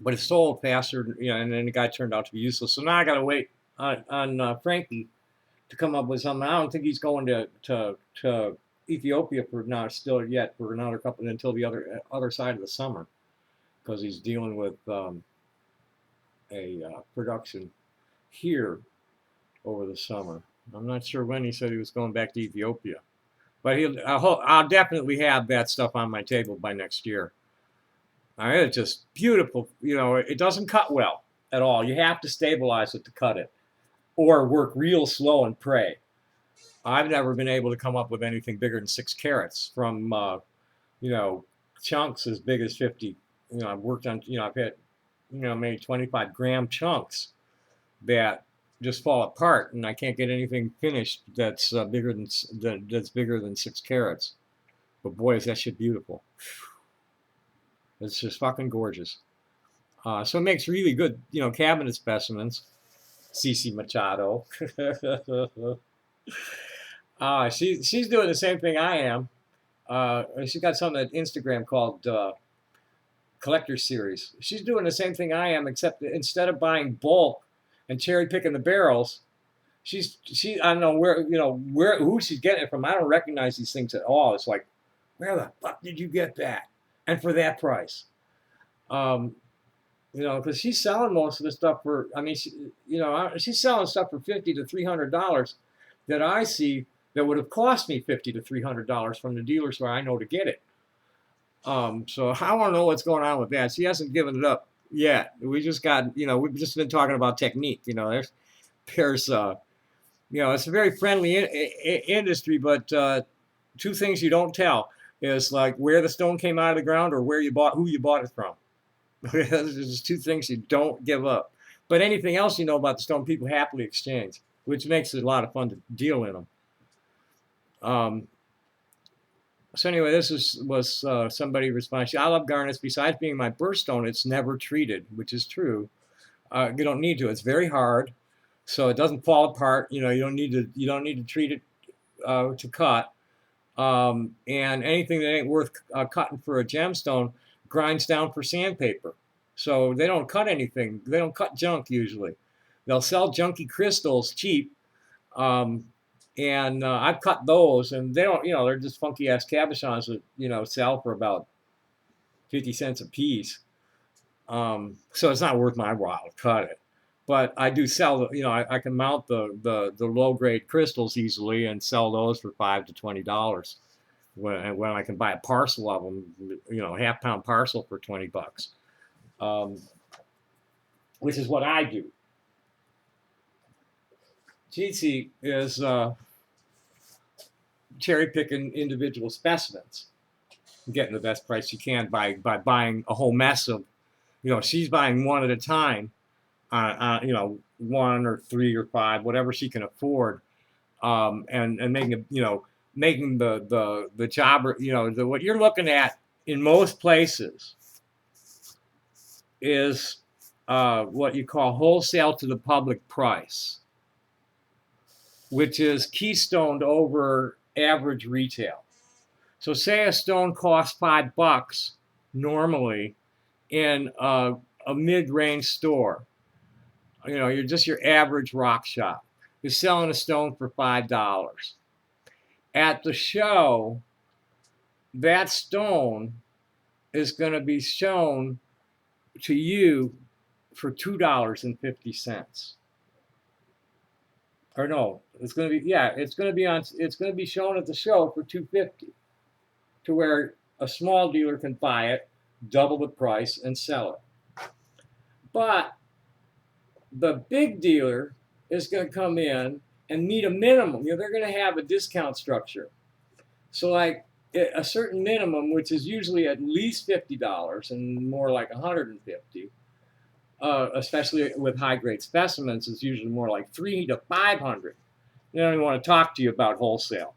it sold faster, and then the guy turned out to be useless. So now I got to wait on Frankie to come up with something. I don't think he's going to Ethiopia for another couple until the other side of the summer, because he's dealing with a production here over the summer. I'm not sure when he said he was going back to Ethiopia, but I'll definitely have that stuff on my table by next year. It's just beautiful. It doesn't cut well at all. You have to stabilize it to cut it, or work real slow and pray. I've never been able to come up with anything bigger than 6 carats from, chunks as big as 50. I've worked on, I've had, maybe 25-gram chunks that just fall apart, and I can't get anything finished that's bigger than 6 carats. But boy, is that shit beautiful. It's just fucking gorgeous. So it makes really good, cabinet specimens. Cici Machado. She's doing the same thing I am. She's got something on Instagram called Collector Series. She's doing the same thing I am, except that instead of buying bulk and cherry picking the barrels, I don't know who she's getting it from. I don't recognize these things at all. It's like, where the fuck did you get that? And for that price? Because she's selling most of the stuff for. She's selling stuff for $50 to $300 that I see that would have cost me $50 to $300 from the dealers where I know to get it. So I want to know what's going on with that. She hasn't given it up yet. We just got, we've just been talking about technique. There's it's a very friendly industry, but 2 things you don't tell is like where the stone came out of the ground or who you bought it from. There's 2 things you don't give up. But anything else about the stone, people happily exchange, which makes it a lot of fun to deal in them. So anyway, this was somebody responding. I love garnets. Besides being my birthstone, it's never treated, which is true. You don't need to. It's very hard, so it doesn't fall apart. You don't need to treat it to cut. And anything that ain't worth cutting for a gemstone grinds down for sandpaper. So they don't cut anything. They don't cut junk usually. They'll sell junky crystals cheap. And I've cut those, and they don't, they're just funky ass cabochons that, sell for about 50 cents a piece. So it's not worth my while to cut it. But I do sell, I can mount the low grade crystals easily and sell those for $5 to $20 when I can buy a parcel of them, half-pound parcel for $20, which is what I do. Cici is cherry picking individual specimens, getting the best price you can by buying a whole mess of, she's buying one at a time, 1 or 3 or 5, whatever she can afford, and making making the job, what you're looking at in most places is what you call wholesale to the public price, which is keystoned over average retail. So say a stone costs $5 normally in a mid-range store. You're just your average rock shop. You're selling a stone for $5. At the show, that stone is going to be shown to you for $2.50. Or no, it's going to be it's going to be shown at the show for $2.50, to where a small dealer can buy it, double the price, and sell it. But the big dealer is going to come in and meet a minimum. They're going to have a discount structure. So like a certain minimum, which is usually at least $50 and more like $150. Especially with high-grade specimens, it's usually more like $300 to $500. They don't even want to talk to you about wholesale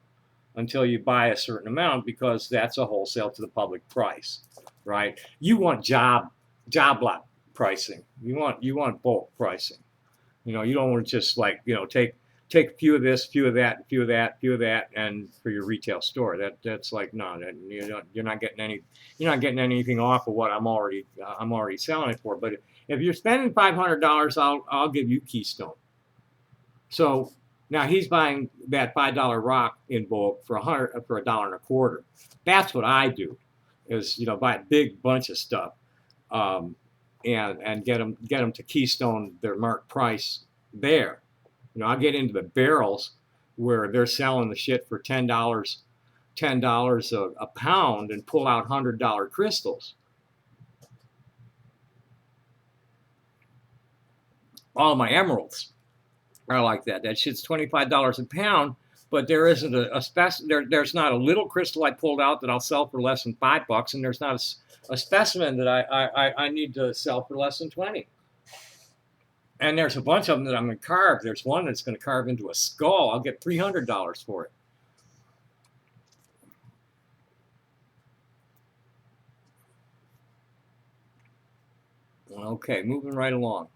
until you buy a certain amount, because that's a wholesale to the public price, right? You want job lot pricing. You want bulk pricing. You know, you don't want to just like, you know, take a few of this, few of that, few of that, few of that, and for your retail store. That's like, no, you're not getting anything off of what I'm already selling it for. But if you're spending $500, I'll give you Keystone. So now he's buying that $5 rock in bulk for $1.25. That's what I do, is, you know, buy a big bunch of stuff, and get them to Keystone their marked price there. You know, I'll get into the barrels where they're selling the shit for $10 a pound, and pull out $100 crystals. All of my emeralds are like that. That shit's $25 a pound, but there isn't there's not a little crystal I pulled out that I'll sell for less than $5, and there's not a specimen that I need to sell for less than 20. And there's a bunch of them that I'm going to carve. There's one that's going to carve into a skull. I'll get $300 for it. Okay, moving right along.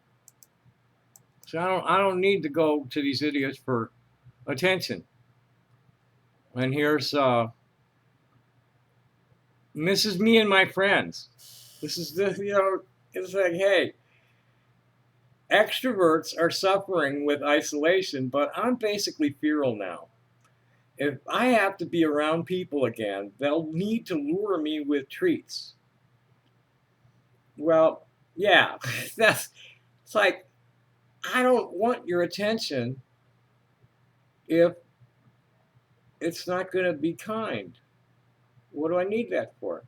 So I don't need to go to these idiots for attention. And here's this is me and my friends. This is the, you know, it's like, hey, extroverts are suffering with isolation, but I'm basically feral now. If I have to be around people again, they'll need to lure me with treats. Well, yeah, it's like, I don't want your attention if it's not going to be kind. What do I need that for?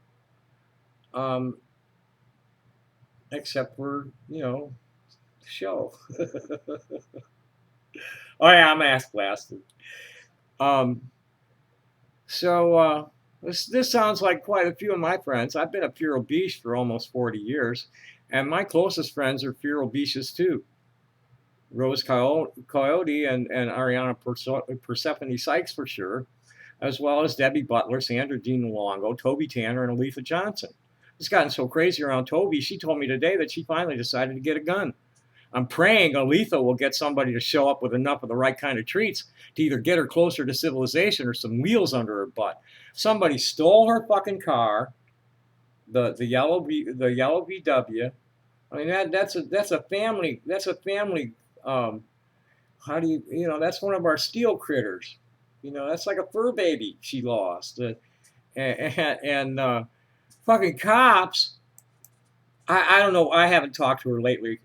Except for, you know, show. Oh yeah, I'm ass blasted. This sounds like quite a few of my friends. I've been a feral beast for almost 40 years, and my closest friends are feral beasts too. Rose Coyote and Ariana Persephone Sykes for sure, as well as Debbie Butler, Sandra Dean Longo, Toby Tanner, and Aletha Johnson. It's gotten so crazy around Toby, she told me today that she finally decided to get a gun. I'm praying Aletha will get somebody to show up with enough of the right kind of treats to either get her closer to civilization or some wheels under her butt. Somebody stole her fucking car, the yellow VW. I mean, that's a family. How do you know, that's one of our steel critters. You know, that's like a fur baby she lost. And fucking cops, I don't know, I haven't talked to her lately.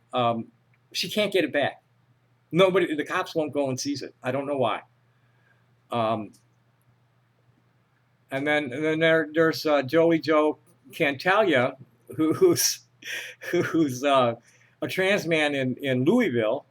She can't get it back. The cops won't go and seize it. I don't know why. And then there's Joey Joe Cantalia, who's a trans man in Louisville,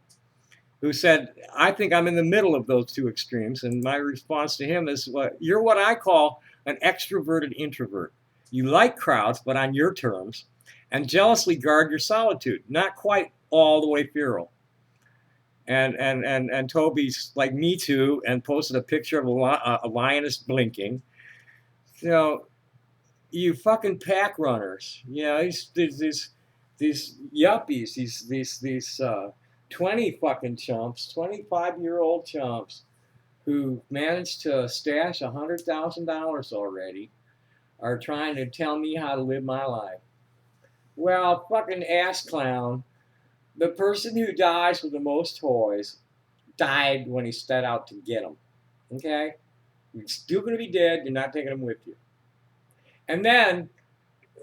who said, I think I'm in the middle of those two extremes. And my response to him is, you're what I call an extroverted introvert. You like crowds, but on your terms, and jealously guard your solitude. Not quite all the way feral. And Toby's like, me too, and posted a picture of a lioness blinking. You know, you fucking pack runners. You know, these yuppies, these 20 fucking chumps, 25-year-old chumps who managed to stash $100,000 already, are trying to tell me how to live my life. Well, fucking ass clown, the person who dies with the most toys died when he set out to get them. Okay? You're still going to be dead. You're not taking them with you. And then,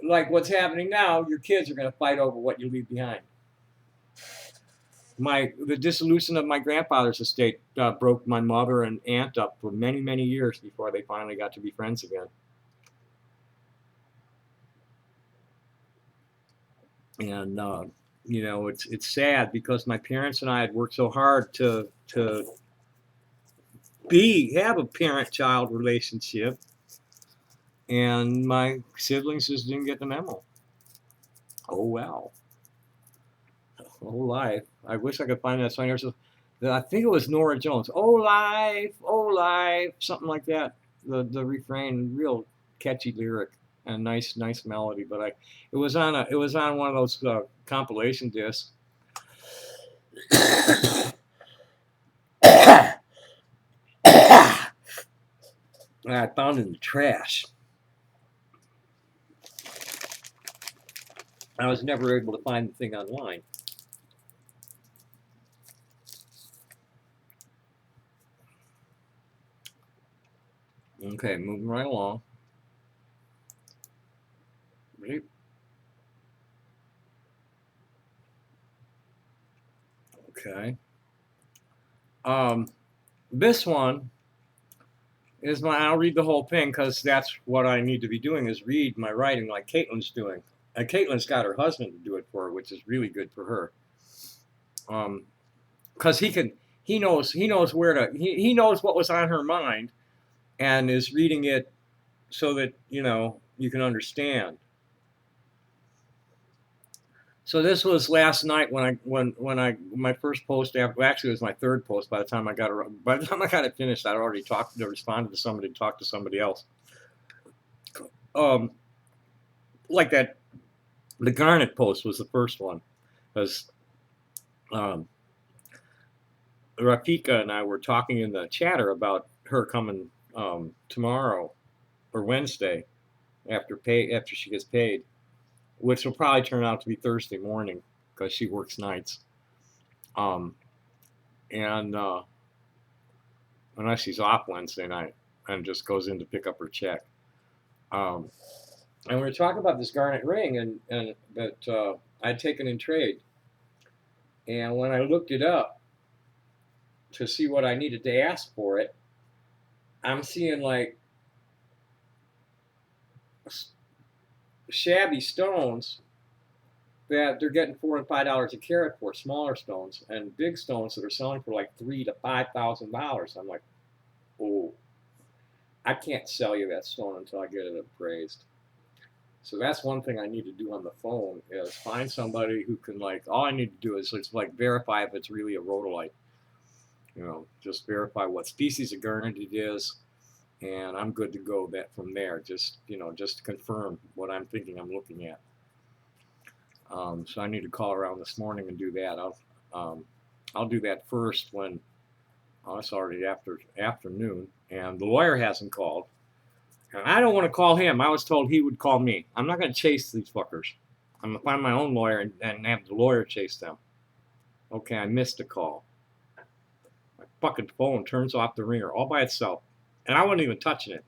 like what's happening now, your kids are going to fight over what you leave behind. The dissolution of my grandfather's estate broke my mother and aunt up for many, many years before they finally got to be friends again. And you know, it's sad because my parents and I had worked so hard to have a parent-child relationship, and my siblings just didn't get the memo. Oh well. Whole life. I wish I could find that sign. I think it was Nora Jones. Oh life, something like that. The refrain, real catchy lyric and nice melody. But it was on one of those compilation discs. I found it in the trash. I was never able to find the thing online. Okay, moving right along. Right. Okay. This one is I'll read the whole thing because that's what I need to be doing is read my writing like Caitlin's doing. And Caitlin's got her husband to do it for her, which is really good for her. Because he knows he knows what was on her mind and is reading it so that, you can understand. So this was last night when my first post actually it was my third post by the time I got it finished. I'd already responded to somebody, talked to somebody else. Like that, the Garnet post was the first one because Rafika and I were talking in the chatter about her coming tomorrow or Wednesday after she gets paid, which will probably turn out to be Thursday morning because she works nights. Unless she's off Wednesday night and just goes in to pick up her check. And we were talking about this garnet ring and that I'd taken in trade. And when I looked it up to see what I needed to ask for it, I'm seeing like shabby stones that they're getting $4 and $5 a carat for, smaller stones, and big stones that are selling for like $3,000 to $5,000. I'm like, oh, I can't sell you that stone until I get it appraised. So that's one thing I need to do on the phone is find somebody who can all I need to do is verify if it's really a rhodolite. Just verify what species of garnet it is, and I'm good to go from there. Just to confirm what I'm thinking I'm looking at. So I need to call around this morning and do that. I'll do that first when it's already afternoon, and the lawyer hasn't called. And I don't want to call him. I was told he would call me. I'm not going to chase these fuckers. I'm going to find my own lawyer and have the lawyer chase them. Okay, I missed a call. My fucking phone turns off the ringer all by itself. And I wasn't even touching it.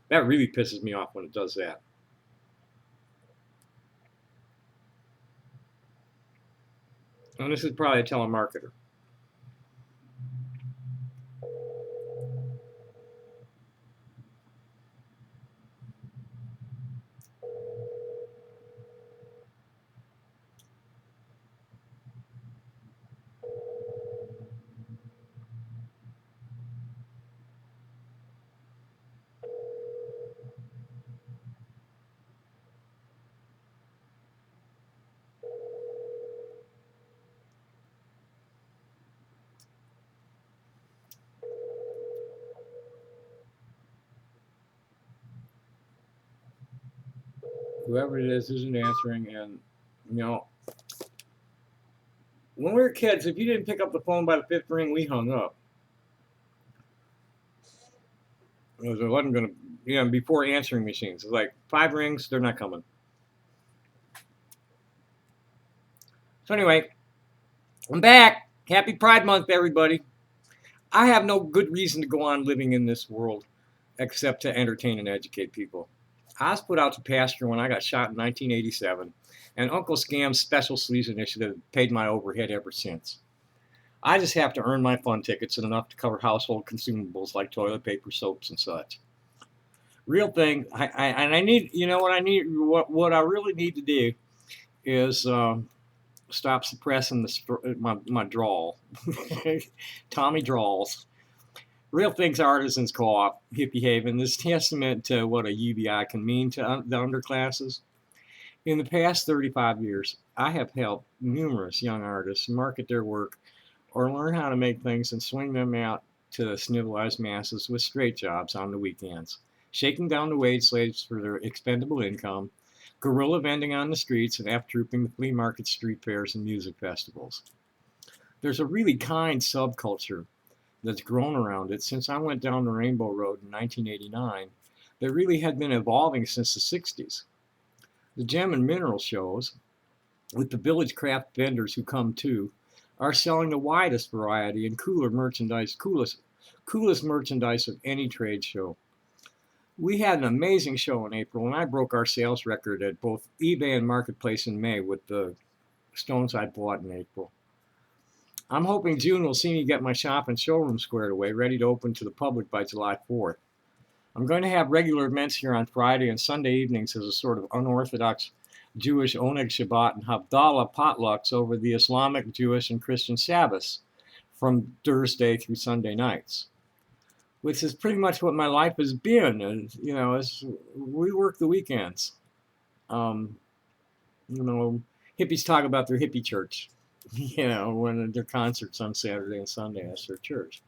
That really pisses me off when it does that. And this is probably a telemarketer. Whoever it is isn't answering, and when we were kids, if you didn't pick up the phone by the fifth ring, we hung up. It wasn't going to, before answering machines. It was like 5 rings, they're not coming. So anyway, I'm back. Happy Pride Month, everybody. I have no good reason to go on living in this world except to entertain and educate people. I was put out to pasture when I got shot in 1987, and Uncle Scam's Special Sleeves Initiative paid my overhead ever since. I just have to earn my fun tickets and enough to cover household consumables like toilet paper, soaps, and such. Real thing, I need, what I really need to do is stop suppressing my drawl. Tommy drawls. Real Things Artisans Co-op, Hippie Haven, is testament to what a UBI can mean to the underclasses. In the past 35 years, I have helped numerous young artists market their work or learn how to make things and swing them out to the civilized masses with straight jobs on the weekends, shaking down the wage slaves for their expendable income, guerrilla vending on the streets, and F-trooping the flea market, street fairs, and music festivals. There's a really kind subculture that's grown around it since I went down the Rainbow Road in 1989 that really had been evolving since the 60s. The gem and mineral shows, with the village craft vendors who come too, are selling the widest variety and coolest merchandise of any trade show. We had an amazing show in April, and I broke our sales record at both eBay and Marketplace in May with the stones I bought in April. I'm hoping June will see me get my shop and showroom squared away, ready to open to the public by July 4th. I'm going to have regular events here on Friday and Sunday evenings as a sort of unorthodox Jewish Oneg Shabbat and Havdalah potlucks over the Islamic, Jewish, and Christian Sabbaths from Thursday through Sunday nights, which is pretty much what my life has been. And, you know, as we work the weekends. You know, hippies talk about their hippie church, you know, when their concerts on Saturday and Sunday, that's their church.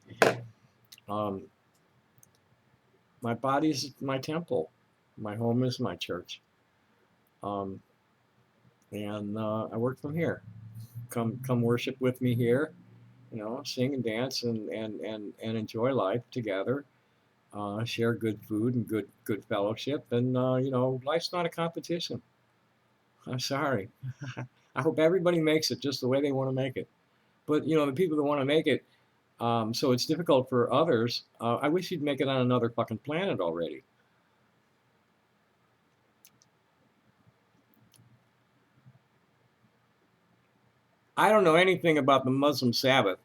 My body's my temple. My home is my church. I work from here. Come worship with me here, you know, sing and dance and enjoy life together. Share good food and good fellowship, and you know, life's not a competition. I'm sorry. I hope everybody makes it just the way they want to make it. But you know, the people that want to make it, so it's difficult for others. I wish you'd make it on another fucking planet already. I don't know anything about the Muslim Sabbath,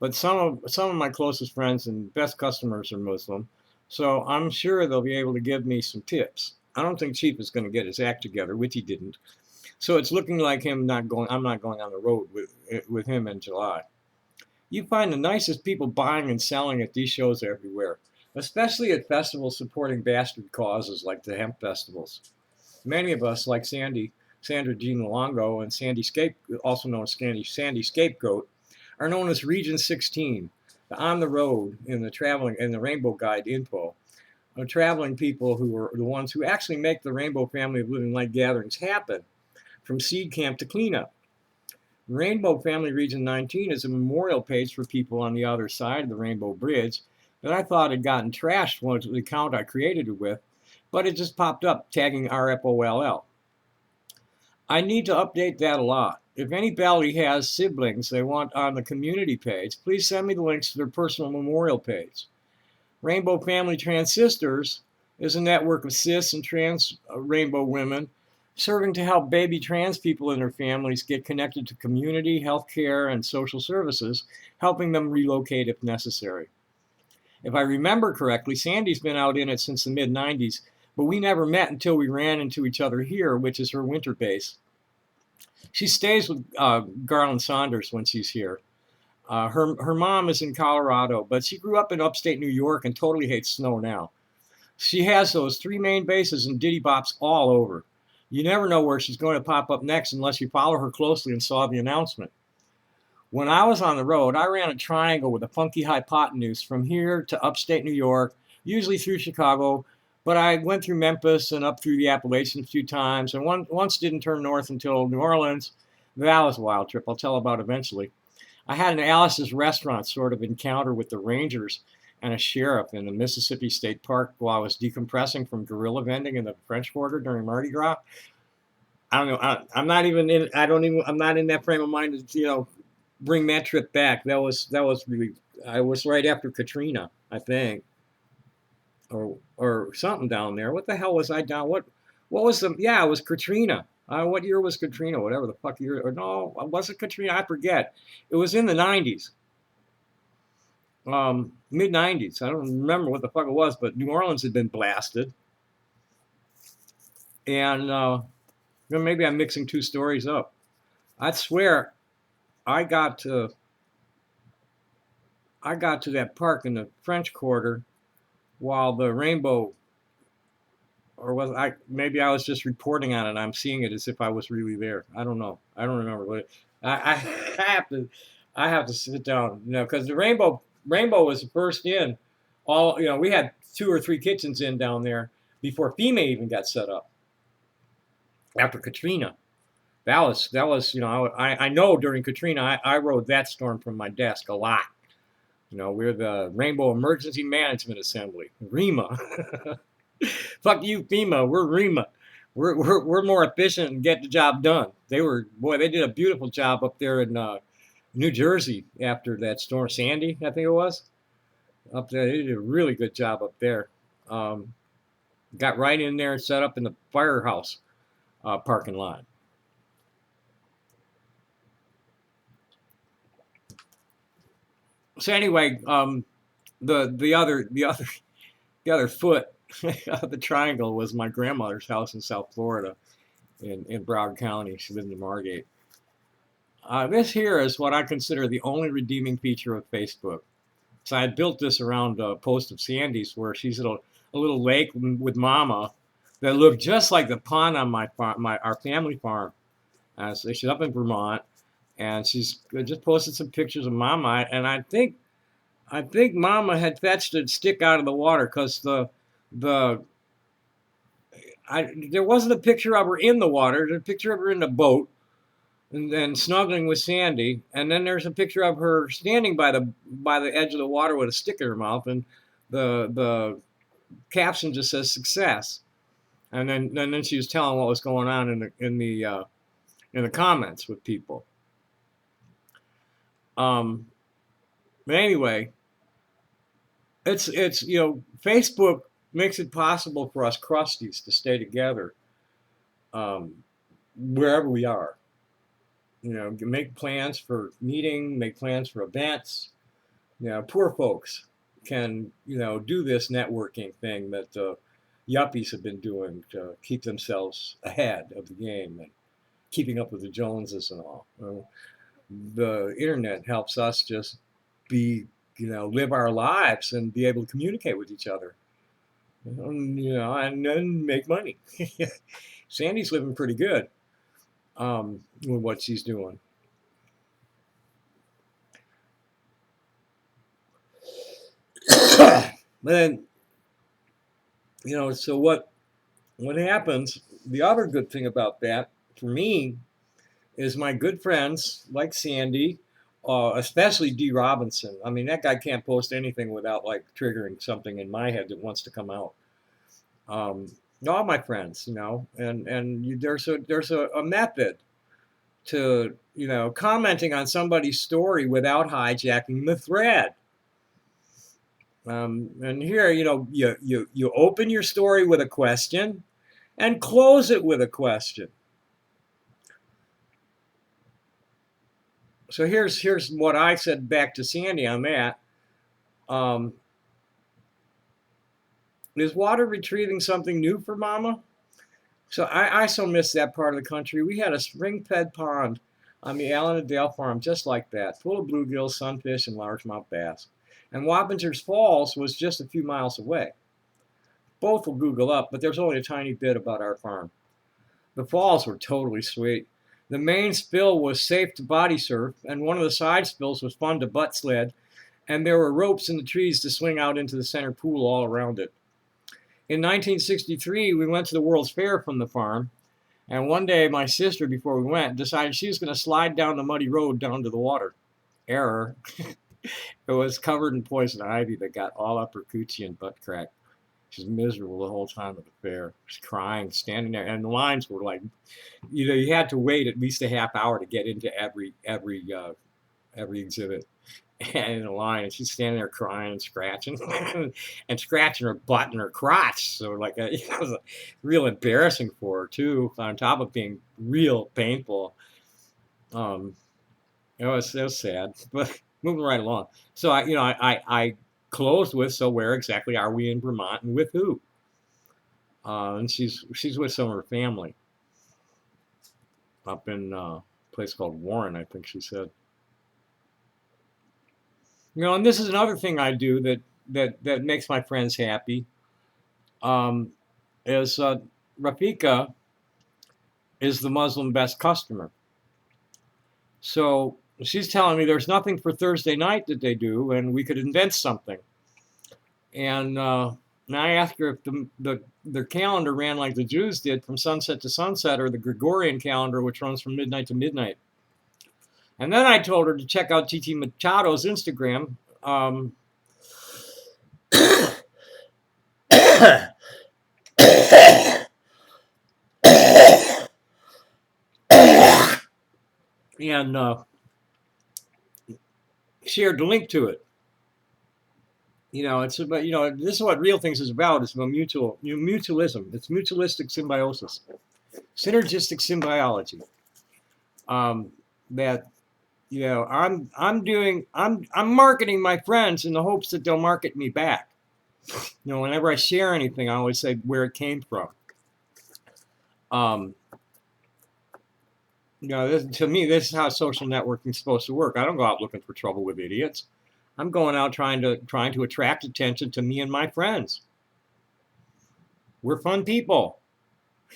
but some of my closest friends and best customers are Muslim, so I'm sure they'll be able to give me some tips. I don't think Chief is going to get his act together, which he didn't. So it's looking like I'm not going on the road with him in July. You find the nicest people buying and selling at these shows everywhere, especially at festivals supporting bastard causes like the hemp festivals. Many of us, like Sandra Jean Longo and Sandy also known as Sandy Scapegoat, are known as Region 16, the on the road in the Rainbow Guide info, traveling people who are the ones who actually make the Rainbow Family of Living Light gatherings happen, from seed camp to cleanup. Rainbow Family Region 19 is a memorial page for people on the other side of the Rainbow Bridge that I thought had gotten trashed once the account I created it with, but it just popped up tagging RFOLL. I need to update that a lot. If anybody has siblings they want on the community page, please send me the links to their personal memorial page. Rainbow Family Transistors is a network of cis and trans rainbow women serving to help baby trans people and their families get connected to community, healthcare, and social services, helping them relocate if necessary. If I remember correctly, Sandy's been out in it since the mid-90s, but we never met until we ran into each other here, which is her winter base. She stays with Garland Saunders when she's here. Her mom is in Colorado, but she grew up in upstate New York and totally hates snow now. She has those 3 main bases and Diddy Bops all over. You never know where she's going to pop up next unless you follow her closely and saw the announcement. When I was on the road, I ran a triangle with a funky hypotenuse from here to upstate New York, usually through Chicago, but I went through Memphis and up through the Appalachians a few times, and once didn't turn north until New Orleans. That was a wild trip I'll tell about eventually. I had an Alice's Restaurant sort of encounter with the Rangers and a sheriff in the Mississippi State Park while I was decompressing from guerrilla vending in the French Quarter during Mardi Gras. I don't know. I'm not in that frame of mind to, you know, bring that trip back. That was really. I was right after Katrina, I think, or something down there. What the hell was I down? What was the? Yeah, it was Katrina. What year was Katrina? Whatever the fuck year. Or no, was it Katrina? I forget. It was in the 90s. Mid 90s. I don't remember what the fuck it was, but New Orleans had been blasted. And maybe I'm mixing two stories up. I swear, I got to that park in the French Quarter while the Rainbow, or was I? Maybe I was just reporting on it. I'm seeing it as if I was really there. I don't know. I don't remember. But I have to. I have to sit down, because the Rainbow was the first in. All we had 2 or 3 kitchens in down there before FEMA even got set up. After Katrina, that was I know during Katrina I rode that storm from my desk a lot. We're the Rainbow Emergency Management Assembly, REMA. Fuck you, FEMA. We're REMA. We're more efficient and get the job done. They did a beautiful job up there in New Jersey after that storm, Sandy, I think it was. Up there, they did a really good job up there. Got right in there and set up in the firehouse parking lot. So anyway, the other foot of the triangle was my grandmother's house in South Florida, in Broward County. She lived in Margate. This here is what I consider the only redeeming feature of Facebook. So I had built this around a post of Sandy's where she's at a little lake with Mama that looked just like the pond on my farm, our family farm. So she's up in Vermont, and she's just posted some pictures of Mama. And I think Mama had fetched a stick out of the water because there wasn't a picture of her in the water. There's a picture of her in the boat and snuggling with Sandy, and then there's a picture of her standing by the edge of the water with a stick in her mouth, and the caption just says success, and then she was telling what was going on in the comments with people. But anyway, it's Facebook makes it possible for us crusties to stay together wherever we are. Make plans for meeting, make plans for events. Poor folks can, do this networking thing that yuppies have been doing to keep themselves ahead of the game and keeping up with the Joneses and all. The internet helps us just live our lives and be able to communicate with each other, and then make money. Sandy's living pretty good. With what she's doing. But then, so what happens, the other good thing about that, for me, is my good friends like Sandy, especially D. Robinson. I mean, that guy can't post anything without triggering something in my head that wants to come out. All my friends, and there's a method to commenting on somebody's story without hijacking the thread. And here, you open your story with a question and close it with a question. So here's what I said back to Sandy on that. Is water retrieving something new for Mama? So I so miss that part of the country. We had a spring-fed pond on the Allen and Dale farm just like that, full of bluegills, sunfish, and largemouth bass. And Wappingers Falls was just a few miles away. Both will Google up, but there's only a tiny bit about our farm. The falls were totally sweet. The main spill was safe to body surf, and one of the side spills was fun to butt sled, and there were ropes in the trees to swing out into the center pool all around it. In 1963, we went to the World's Fair from the farm, and one day my sister, before we went, decided she was going to slide down the muddy road down to the water. Error. It was covered in poison ivy that got all up her coochie and butt crack. She was miserable the whole time at the fair. She was crying, standing there, and the lines were like, you had to wait at least a half hour to get into every exhibit. And in a line, and she's standing there crying and scratching and scratching her butt and her crotch. So it was real embarrassing for her too, on top of being real painful. It was sad, but moving right along. So I closed with, so where exactly are we in Vermont and with who? And she's with some of her family up in a place called Warren, I think she said. And this is another thing I do that makes my friends happy. Is Rafika is the Muslim best customer. So she's telling me there's nothing for Thursday night that they do, and we could invent something. And I asked her if the calendar ran like the Jews did, from sunset to sunset, or the Gregorian calendar, which runs from midnight to midnight. And then I told her to check out Titi Machado's Instagram. And shared the link to it. It's about, this is what Real Things is about. It's about mutualism. It's mutualistic symbiosis, synergistic symbiology. That, I'm marketing my friends in the hopes that they'll market me back. Whenever I share anything, I always say where it came from. To me, this is how social networking is supposed to work. I don't go out looking for trouble with idiots. I'm going out trying to attract attention to me and my friends. We're fun people.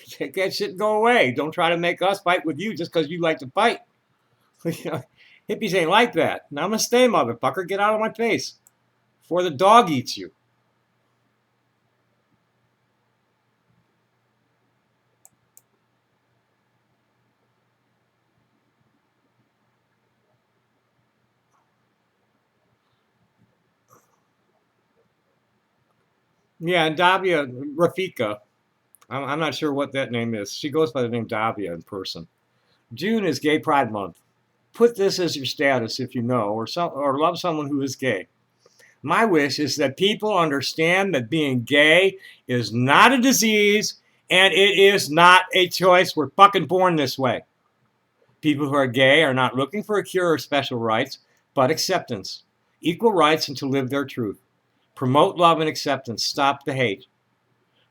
Take that shit and go away. Don't try to make us fight with you just because you like to fight. Hippies ain't like that. Namaste, motherfucker. Get out of my face before the dog eats you. Yeah, and Davia Rafika, I'm not sure what that name is. She goes by the name Davia in person. June is Gay Pride Month. Put this as your status if you know or love someone who is gay. My wish is that people understand that being gay is not a disease and it is not a choice. We're fucking born this way. People who are gay are not looking for a cure or special rights, but acceptance. Equal rights and to live their truth. Promote love and acceptance. Stop the hate.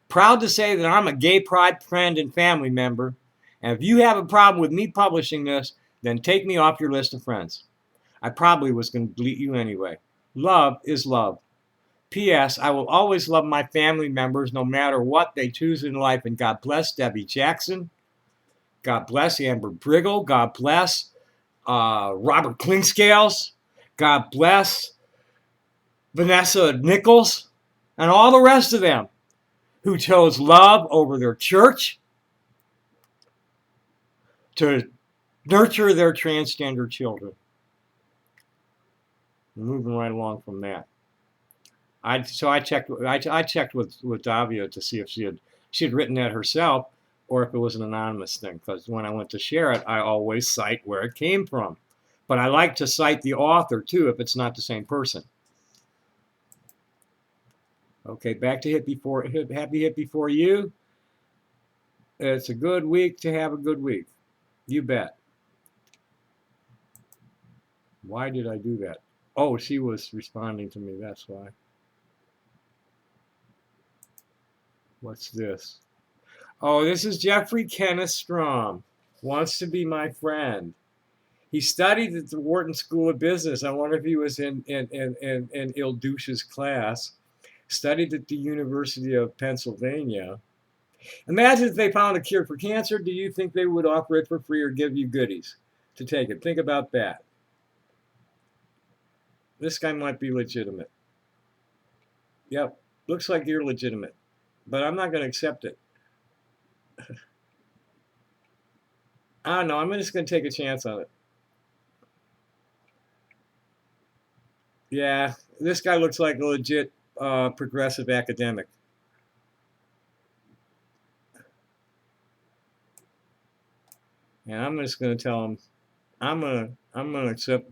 Proud to say that I'm a gay pride friend and family member. And if you have a problem with me publishing this, then take me off your list of friends. I probably was going to delete you anyway. Love is love. P.S. I will always love my family members no matter what they choose in life. And God bless Debbie Jackson. God bless Amber Briggle. God bless Robert Klingscales. God bless Vanessa Nichols, and all the rest of them who chose love over their church to nurture their transgender children. Moving right along from that. I checked with Davia to see if she had written that herself or if it was an anonymous thing, because when I went to share it, I always cite where it came from. But I like to cite the author too if it's not the same person. Okay, back to Happy Hippie for you. It's a good week to have a good week. You bet. Why did I do that? Oh, she was responding to me, that's why. What's this? Oh, this is Jeffrey Kenneth Strom. Wants to be my friend. He studied at the Wharton School of Business. I wonder if he was in Il Duce's class. Studied at the University of Pennsylvania. Imagine if they found a cure for cancer. Do you think they would offer it for free or give you goodies to take it? Think about that. This guy might be legitimate. Yep, looks like you're legitimate. But I'm not going to accept it. I don't know. I'm just going to take a chance on it. Yeah, this guy looks like a legit progressive academic. And I'm just going to tell him, I'm going to accept.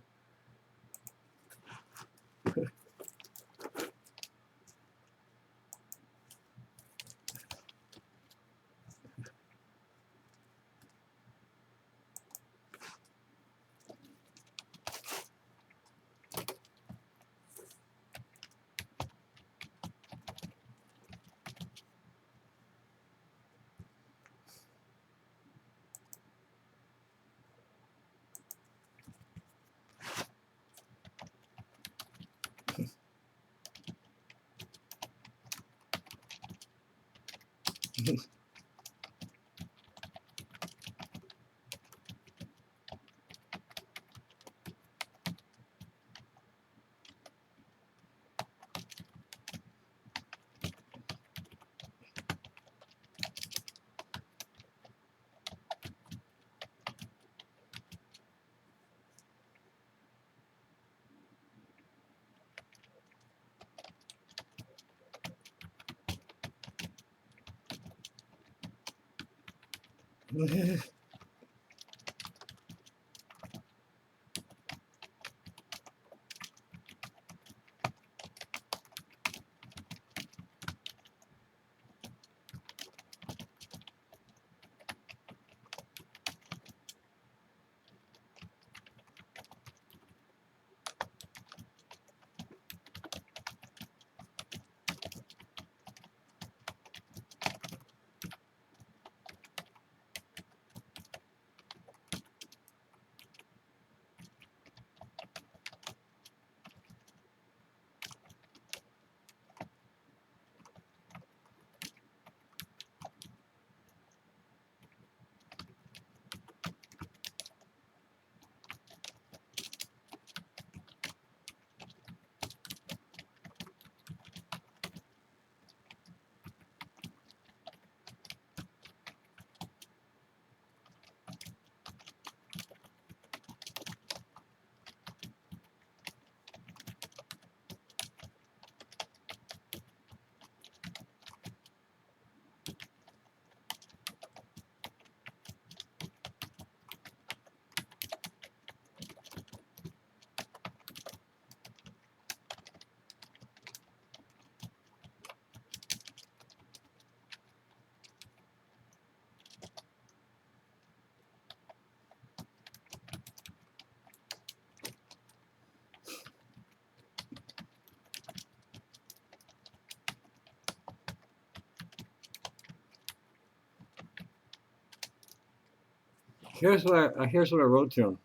Here's what I wrote to him.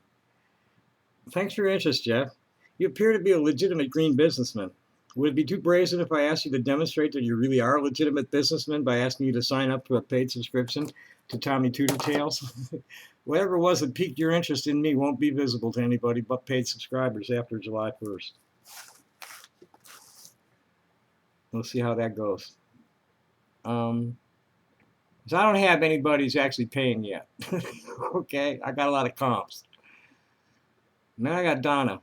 Thanks for your interest, Jeff. You appear to be a legitimate green businessman. Would it be too brazen if I asked you to demonstrate that you really are a legitimate businessman by asking you to sign up for a paid subscription to Tommy Tudor Tales? Whatever it was that piqued your interest in me won't be visible to anybody but paid subscribers after July 1st. We'll see how that goes. So I don't have anybody who's actually paying yet. Okay, I got a lot of comps. Now I got Donna.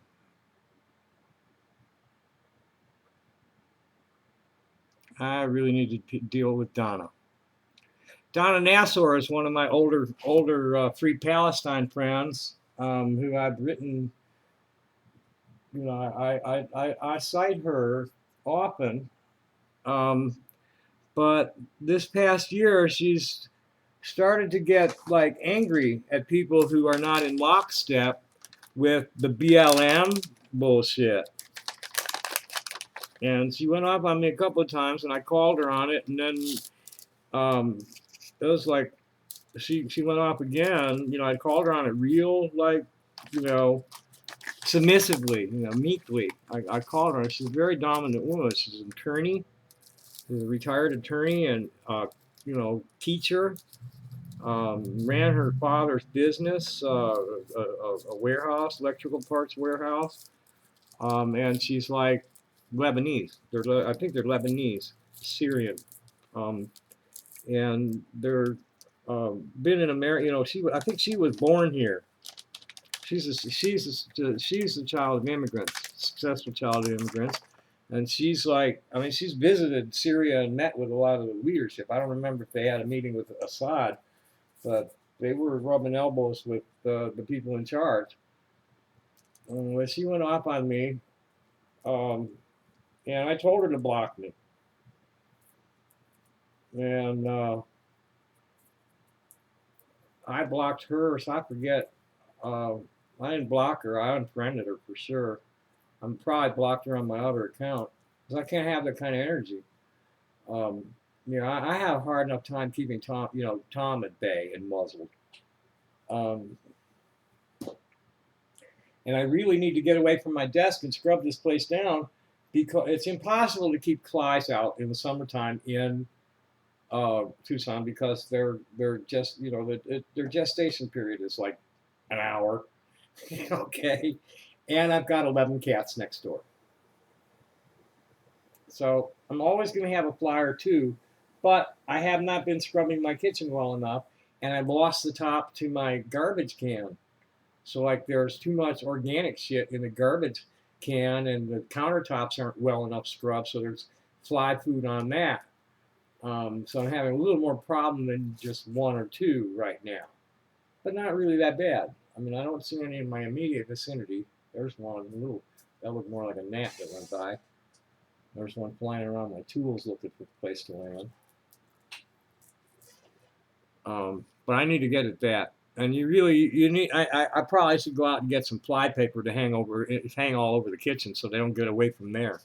I really need to deal with Donna. Donna Nassor is one of my older Free Palestine friends who I've written. You know, I cite her often, but this past year she's started to get like angry at people who are not in lockstep with the BLM bullshit. And she went off on me a couple of times, and I called her on it, and then it was like she went off again. You know, I called her on it real, like, you know, submissively, you know, meekly. I called her. She's a very dominant woman. She's an attorney. She's a retired attorney and, you know, teacher. Ran her father's business, a warehouse, electrical parts warehouse. And she's like Lebanese. I think they're Lebanese, Syrian. And they're been in America. You know, I think she was born here. She's a child of immigrants, successful child of immigrants, and she's like, I mean, she's visited Syria and met with a lot of the leadership. I don't remember if they had a meeting with Assad, but they were rubbing elbows with the people in charge. And when she went off on me, and I told her to block me, and I blocked her, so I forget. I didn't block her. I unfriended her for sure. I'm probably blocked her on my other account because I can't have that kind of energy. You know, I have a hard enough time keeping Tom at bay and muzzled. And I really need to get away from my desk and scrub this place down because it's impossible to keep flies out in the summertime in Tucson because they're just, you know, their gestation period is like an hour. Okay, and I've got 11 cats next door. So I'm always going to have a fly or two, but I have not been scrubbing my kitchen well enough, and I've lost the top to my garbage can. So like there's too much organic shit in the garbage can, and the countertops aren't well enough scrubbed, so there's fly food on that. So I'm having a little more problem than just one or two right now, but not really that bad. I mean, I don't see any in my immediate vicinity. There's one little that looked more like a gnat that went by. There's one flying around my tools looking for a place to land. But I need to get at that. And you need. I probably should go out and get some ply paper to hang all over the kitchen so they don't get away from there.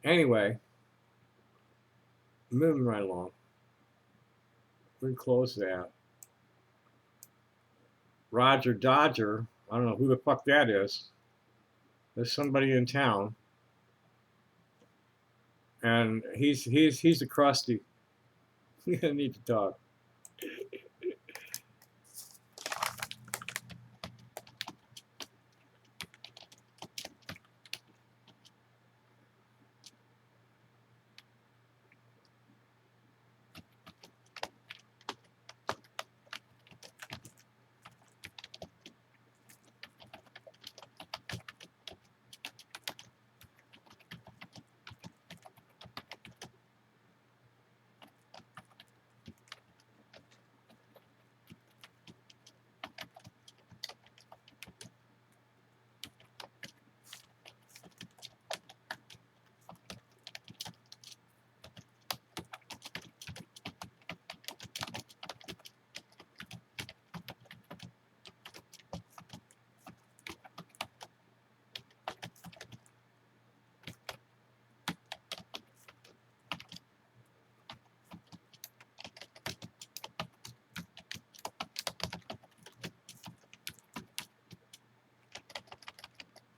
Anyway, moving right along. We close that. Roger Dodger. I don't know who the fuck that is. There's somebody in town, and he's a crusty. We need to talk.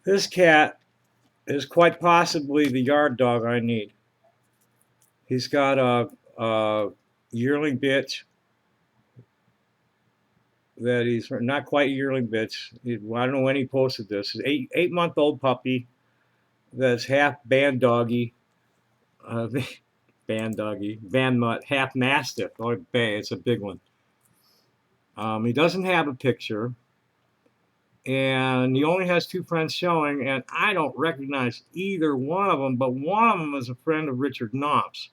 This cat is quite possibly the yard dog I need. He's got a yearling bitch that he's not quite a yearling bitch. I don't know when he posted this. An 8-month-old puppy that's half band doggy, band mutt, half mastiff. Oh, it's a big one. He doesn't have a picture, and he only has 2 friends showing, and I don't recognize either one of them, but one of them is a friend of Richard Knopf's.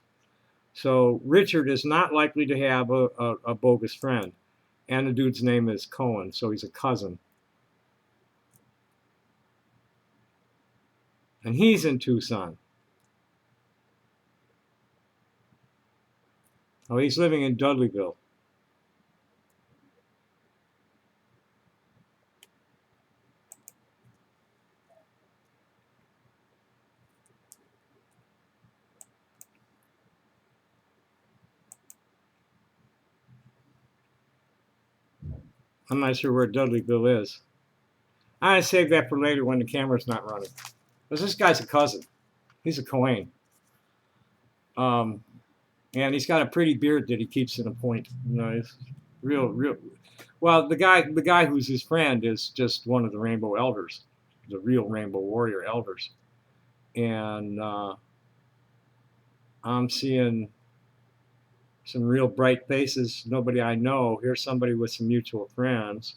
So Richard is not likely to have a bogus friend, and the dude's name is Cohen, so he's a cousin. And he's in Tucson. Oh, he's living in Dudleyville. I'm not sure where Dudleyville is. I save that for later when the camera's not running. Because this guy's a cousin. He's a Cohen. And he's got a pretty beard that he keeps in a point. You know, he's real. Well, the guy who's his friend is just one of the Rainbow Elders, the real Rainbow Warrior Elders. And I'm seeing some real bright faces. Nobody I know. Here's somebody with some mutual friends.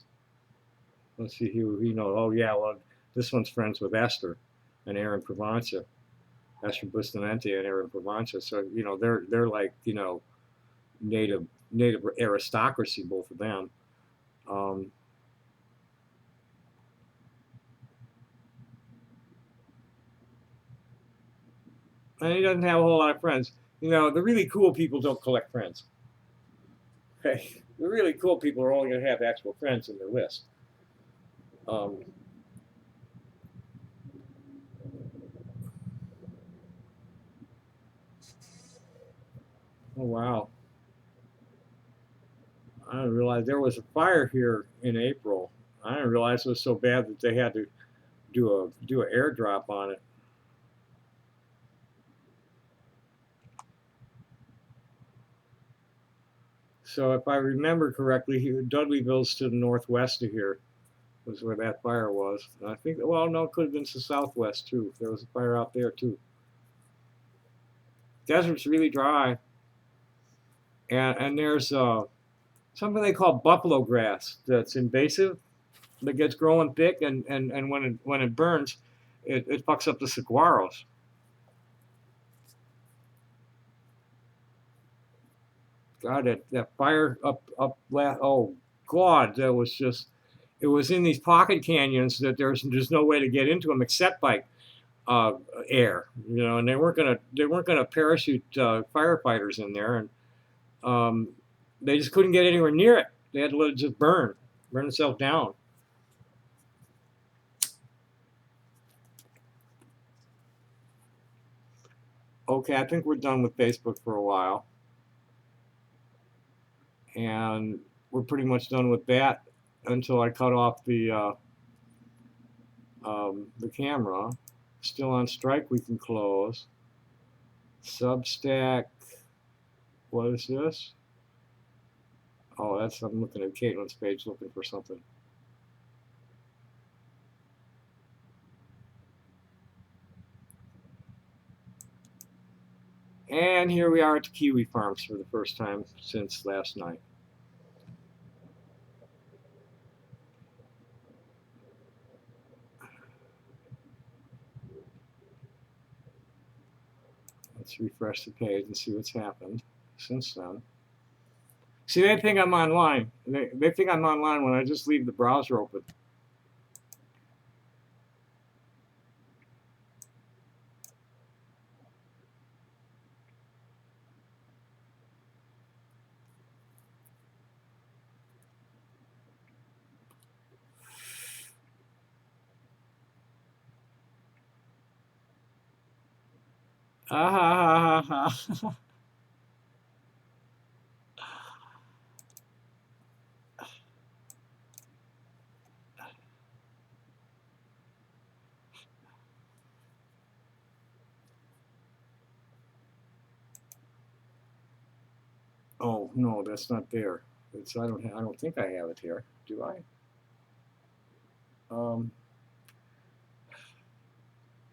Let's see who he knows. Oh yeah, well, this one's friends with Esther and Aaron Provenza. Esther Bustamante and Aaron Provenza. So, you know, they're like, you know, native aristocracy, both of them. And he doesn't have a whole lot of friends. You know, the really cool people don't collect friends. Okay, the really cool people are only going to have actual friends in their list. Oh wow. I didn't realize there was a fire here in April. I didn't realize it was so bad that they had to do an airdrop on it. So if I remember correctly, Dudleyville's to the northwest of here was where that fire was. And I think, well, no, it could have been to the southwest too. There was a fire out there too. Desert's really dry. And there's something they call buffalo grass that's invasive, that gets growing thick, and when it burns, it fucks up the saguaros. God, that fire up oh God, that was just, it was in these pocket canyons that there's no way to get into them except by uh, air, you know, and they weren't gonna parachute firefighters in there, and they just couldn't get anywhere near it. They had to let it just burn itself down. Okay, I think we're done with Facebook for a while, and we're pretty much done with that until I cut off the camera. Still on strike, we can close. Substack, what is this? Oh, I'm looking at Caitlin's page looking for something. And here we are at the Kiwi Farms for the first time since last night. Let's refresh the page and see what's happened since then. See, they think I'm online. They think I'm online when I just leave the browser open. Ah, ha, ha, ha, ha. Oh no, that's not there. I don't think I have it here. Do I?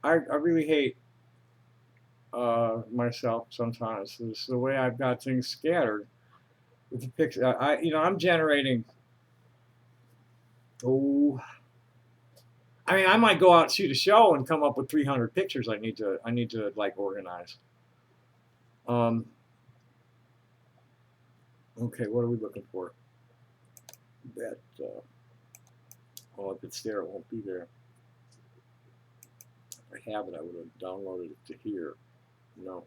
I really hate myself sometimes. It's the way I've got things scattered with the picture. I'm generating. Oh, I mean, I might go out and shoot a show and come up with 300 pictures. I need to like organize. Okay, what are we looking for? That. Well, if it's there, it won't be there. If I have it, I would have downloaded it to here. No.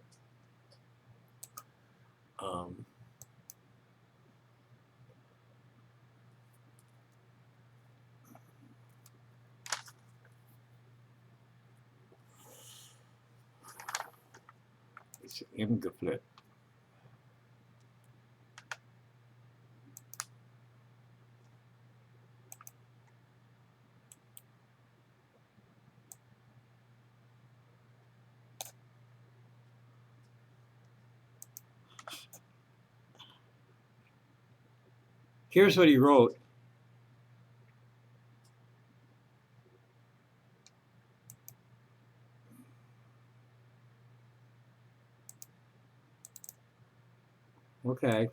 It's Imgaflit. Here's what he wrote. Okay.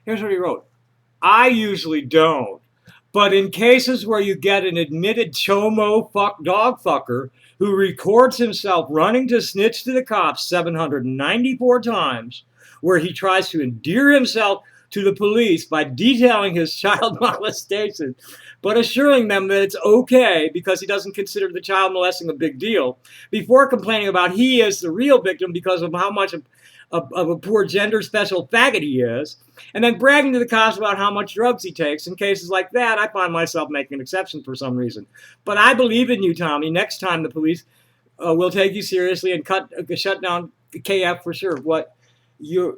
Here's what he wrote. I usually don't. But in cases where you get an admitted chomo dog fucker who records himself running to snitch to the cops 794 times, where he tries to endear himself to the police by detailing his child molestation, but assuring them that it's okay because he doesn't consider the child molesting a big deal, before complaining about he is the real victim because of how much of a poor gender special faggot he is, and then bragging to the cops about how much drugs he takes. In cases like that, I find myself making an exception for some reason. But I believe in you, Tommy. Next time the police will take you seriously and shut down KF for sure. What you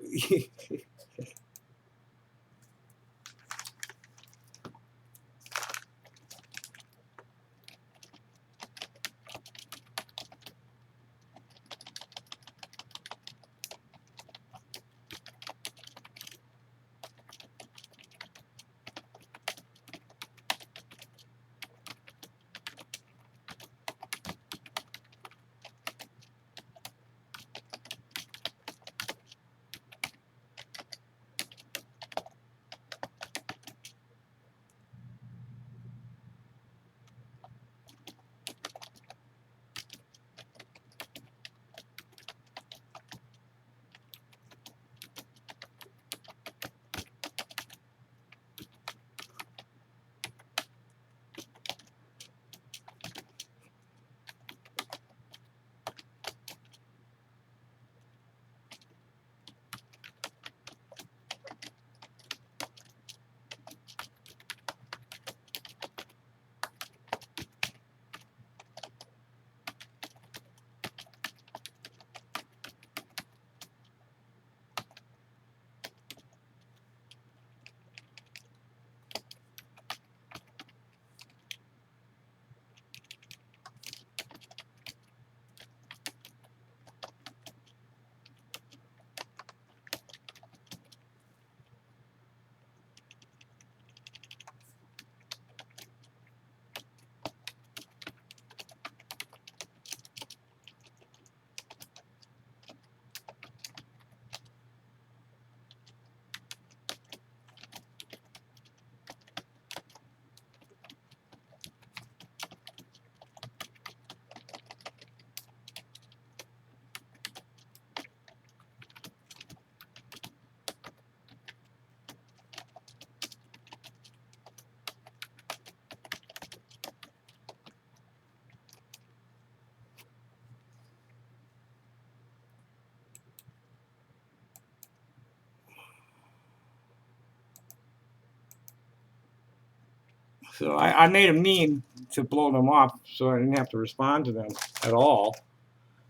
So I made a meme to blow them off so I didn't have to respond to them at all.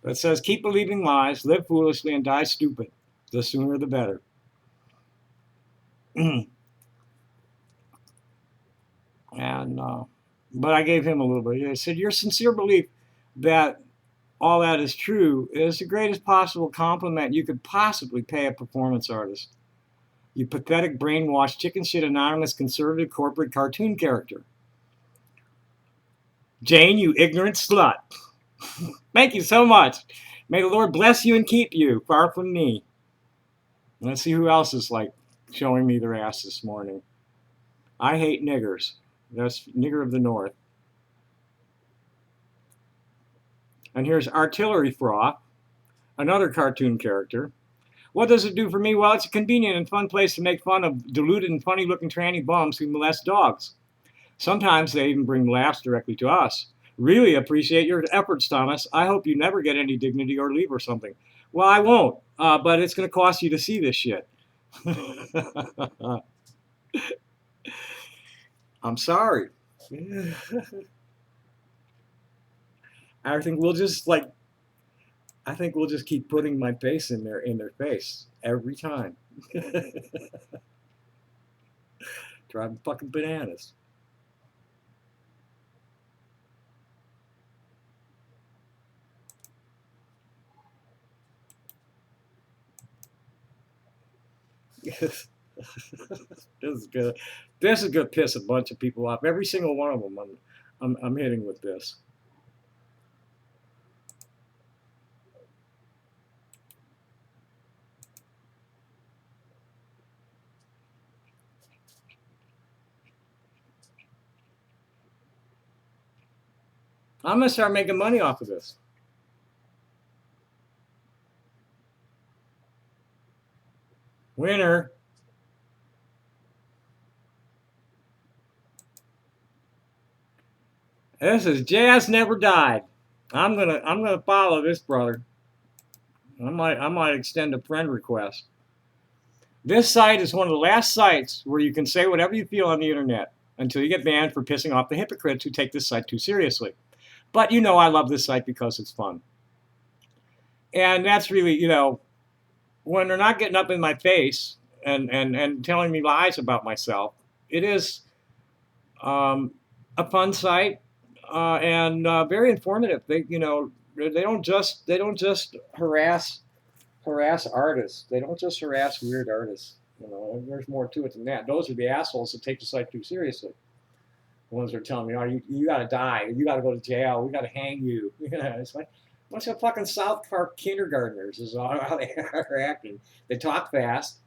That says, keep believing lies, live foolishly, and die stupid. The sooner the better. And but I gave him a little bit. I said, your sincere belief that all that is true is the greatest possible compliment you could possibly pay a performance artist. You pathetic, brainwashed, chicken shit, anonymous, conservative, corporate cartoon character. Jane, you ignorant slut. Thank you so much. May the Lord bless you and keep you far from me. Let's see who else is like showing me their ass this morning. I hate niggers. That's Nigger of the North. And here's Artillery Froth, another cartoon character. What does it do for me? Well, it's a convenient and fun place to make fun of deluded and funny-looking tranny bums who molest dogs. Sometimes they even bring laughs directly to us. Really appreciate your efforts, Thomas. I hope you never get any dignity or leave or something. Well, I won't, but it's going to cost you to see this shit. I'm sorry. I think we'll just keep putting my face in their face every time. Driving fucking bananas. This is good. This is gonna piss a bunch of people off. Every single one of them, I'm hitting with this. I'm gonna start making money off of this. Winner. This is Jazz Never Died. I'm gonna follow this brother. I might extend a friend request. This site is one of the last sites where you can say whatever you feel on the internet until you get banned for pissing off the hypocrites who take this site too seriously. But you know I love this site because it's fun. And that's really, you know, when they're not getting up in my face and telling me lies about myself, it is a fun site and very informative. They don't just harass artists. They don't just harass weird artists. You know, there's more to it than that. Those are the assholes that take the site too seriously. The ones that are telling me, "Oh, you got to die. You got to go to jail. We got to hang you." It's like a bunch of fucking South Park kindergartners is how they are acting. They talk fast,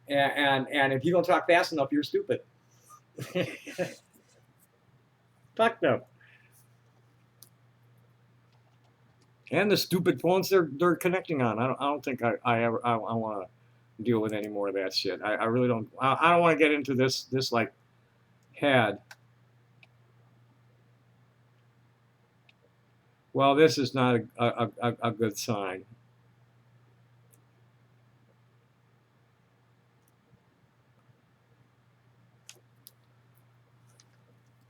and if you don't talk fast enough, you're stupid. Fuck them. And the stupid phones they're connecting on. I don't think I want to deal with any more of that shit. I really don't. I don't want to get into this like head. Well, this is not a good sign.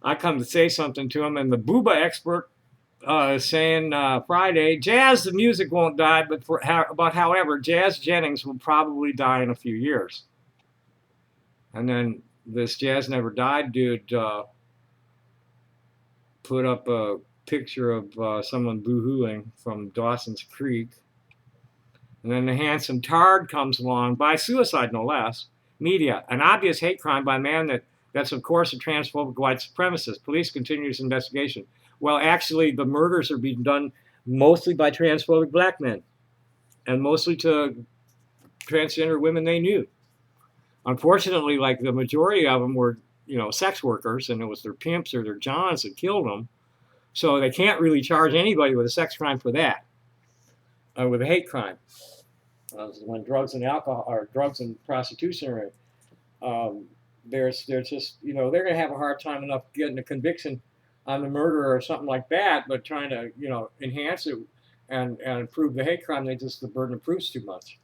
I come to say something to him, and the booba expert is saying Friday, Jazz, the music won't die, but however, Jazz Jennings will probably die in a few years. And then this Jazz Never Died dude put up a picture of someone boo-hooing from Dawson's Creek. And then the handsome Tard comes along, by suicide no less. Media, an obvious hate crime by a man that's of course a transphobic white supremacist. Police continue this investigation. Well, actually, the murders are being done mostly by transphobic black men, and mostly to transgender women they knew. Unfortunately, like the majority of them were, you know, sex workers, and it was their pimps or their johns that killed them. So they can't really charge anybody with a sex crime for that, with a hate crime. When drugs and alcohol or drugs and prostitution are, there's just, you know, they're going to have a hard time enough getting a conviction on the murder or something like that, but trying to, you know, enhance it and prove the hate crime, the burden of proof's too much.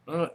Uh,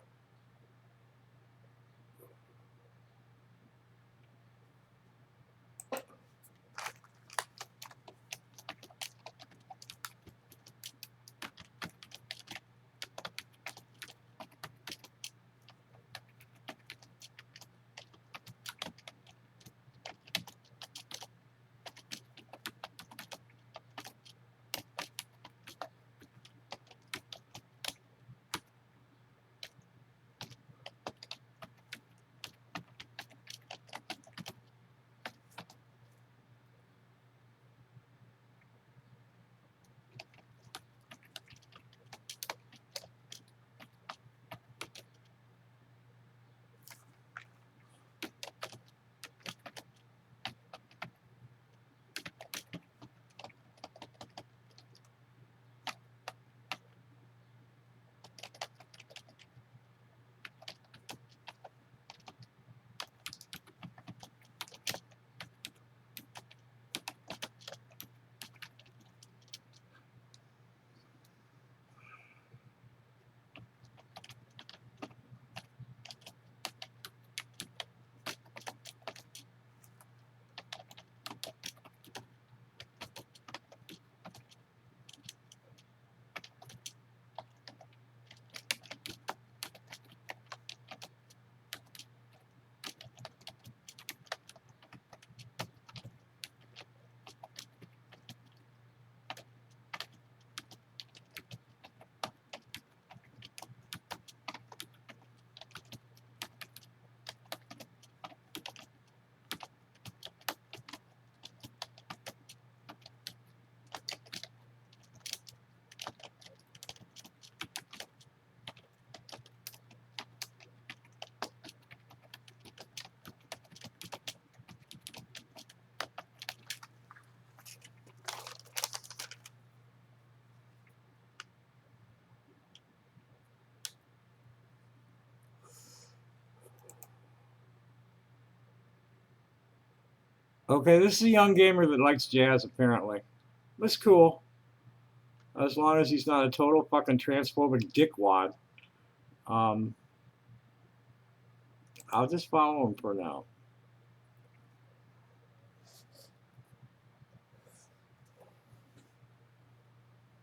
okay, this is a young gamer that likes jazz, apparently. That's cool. As long as he's not a total fucking transphobic dickwad. Um, I'll just follow him for now.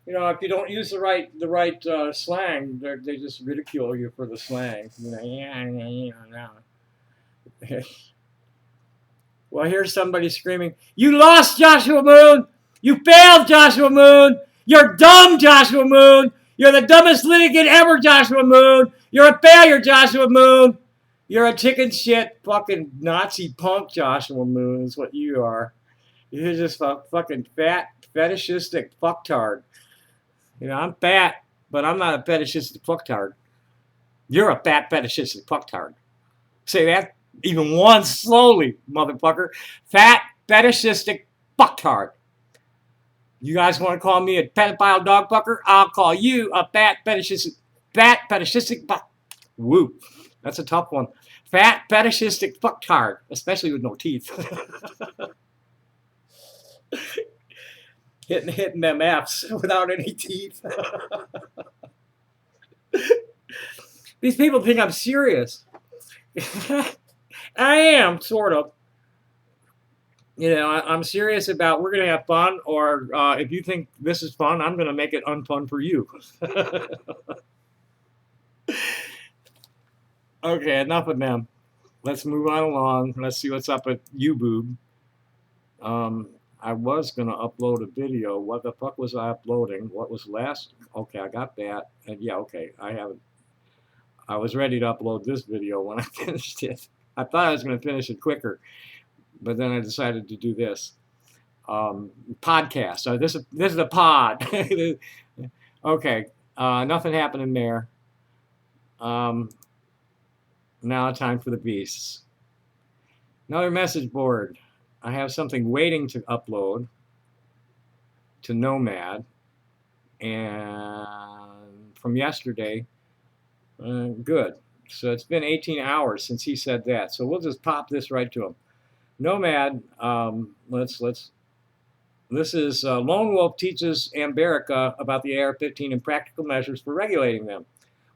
You know, if you don't use the right slang, they just ridicule you for the slang. You know, yeah. Well, here's somebody screaming, "You lost, Joshua Moon! You failed, Joshua Moon! You're dumb, Joshua Moon! You're the dumbest litigant ever, Joshua Moon! You're a failure, Joshua Moon! You're a chicken shit fucking Nazi punk, Joshua Moon, is what you are. You're just a fucking fat, fetishistic fucktard. You know, I'm fat, but I'm not a fetishistic fucktard. You're a fat, fetishistic fucktard. Say that even once slowly, motherfucker. Fat, fetishistic fucktard. You guys want to call me a pedophile dog fucker? I'll call you a fat, fetishistic fuck. Woo. That's a tough one. Fat, fetishistic fucktard, especially with no teeth. hitting them F's without any teeth. These people think I'm serious. I am, sort of. You know, I'm serious about we're going to have fun, or if you think this is fun, I'm going to make it unfun for you. Okay, enough of them. Let's move on along. Let's see what's up with YouTube. I was going to upload a video. What the fuck was I uploading? What was last? Okay, I got that. And yeah, okay, I was ready to upload this video when I finished it. I thought I was going to finish it quicker, but then I decided to do this. Podcast. So this is a pod. Okay, nothing happening there. Now time for the beasts. Another message board. I have something waiting to upload to Nomad, and from yesterday. Good. So it's been 18 hours since he said that. So we'll just pop this right to him. Nomad. This is Lone Wolf teaches Amberica about the AR-15 and practical measures for regulating them.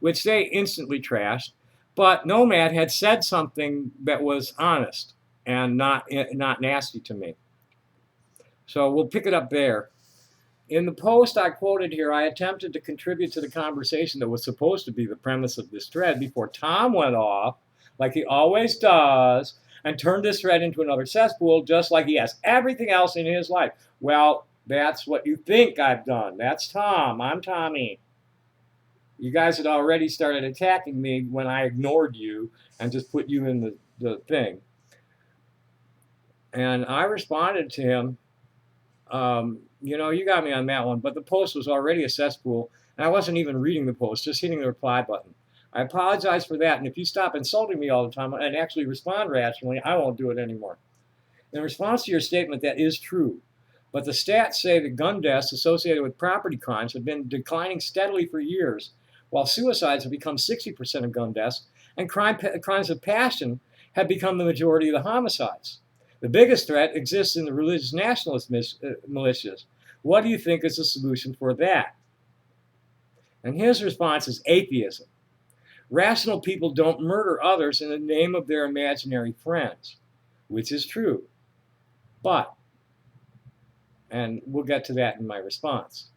which they instantly trashed. But Nomad had said something that was honest and not nasty to me. So we'll pick it up there. In the post I quoted here, I attempted to contribute to the conversation that was supposed to be the premise of this thread before Tom went off, like he always does, and turned this thread into another cesspool, just like he has everything else in his life. Well, that's what you think I've done. That's Tom. I'm Tommy. You guys had already started attacking me when I ignored you and just put you in the thing. And I responded to him, you know, you got me on that one, but the post was already a cesspool, and I wasn't even reading the post, just hitting the reply button. I apologize for that, and if you stop insulting me all the time and actually respond rationally, I won't do it anymore. In response to your statement, that is true, but the stats say that gun deaths associated with property crimes have been declining steadily for years, while suicides have become 60% of gun deaths, and crimes of passion have become the majority of the homicides. The biggest threat exists in the religious nationalist militias. What do you think is the solution for that? And his response is atheism. Rational people don't murder others in the name of their imaginary friends, which is true. But, and we'll get to that in my response.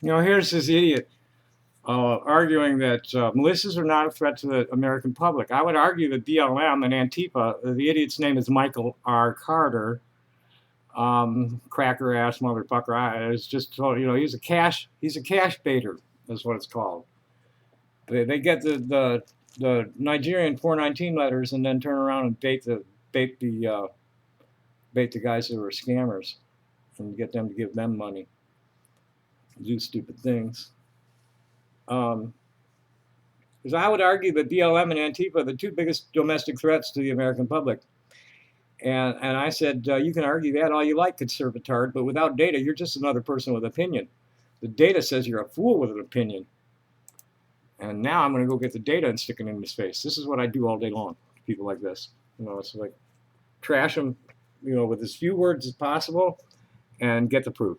You know, here's this idiot arguing that militias are not a threat to the American public. I would argue that BLM and Antifa, the idiot's name is Michael R. Carter, cracker ass motherfucker. It's just, you know, he's a cash baiter, is what it's called. They get the Nigerian 419 letters and then turn around and bait the guys who are scammers and get them to give them money, do stupid things. Because I would argue that BLM and Antifa are the two biggest domestic threats to the American public. And I said, you can argue that all you like, conservatard, but without data, you're just another person with opinion. The data says you're a fool with an opinion. And now I'm going to go get the data and stick it in his face. This is what I do all day long to people like this. You know, it's like trash them, you know, with as few words as possible and get the proof.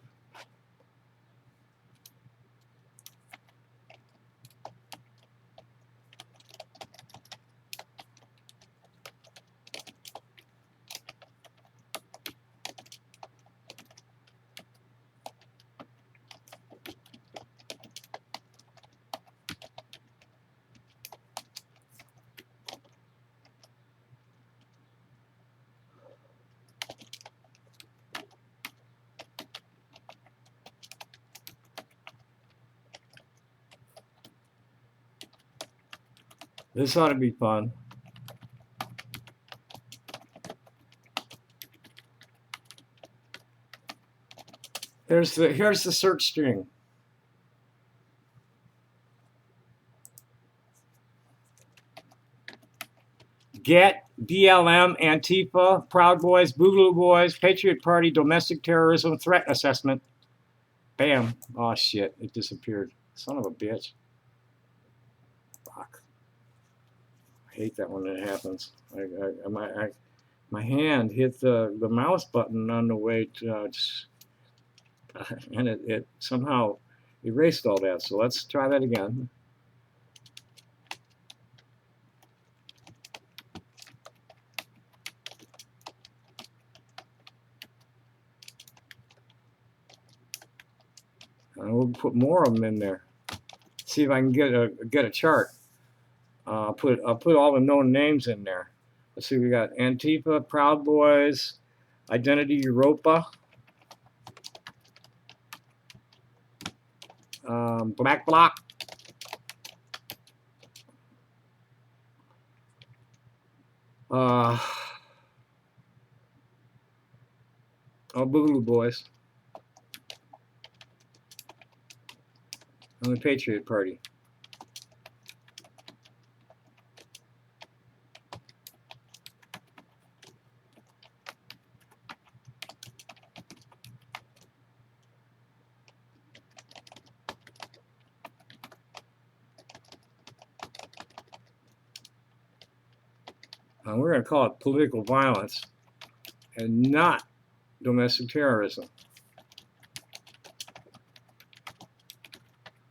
This ought to be fun. Here's the search string. Get, BLM, Antifa, Proud Boys, Boogaloo Boys, Patriot Party, domestic terrorism threat assessment. Bam. Oh shit, it disappeared. Son of a bitch. Fuck. I hate that when it happens. My hand hit the mouse button on the way to, and it somehow erased all that. So let's try that again. And we'll put more of them in there. See if I can get a chart. I'll put all the known names in there. Let's see, we got Antifa, Proud Boys, Identity Europa, Black Bloc, Boogaloo Boys, and the Patriot Party. We're going to call it political violence and not domestic terrorism.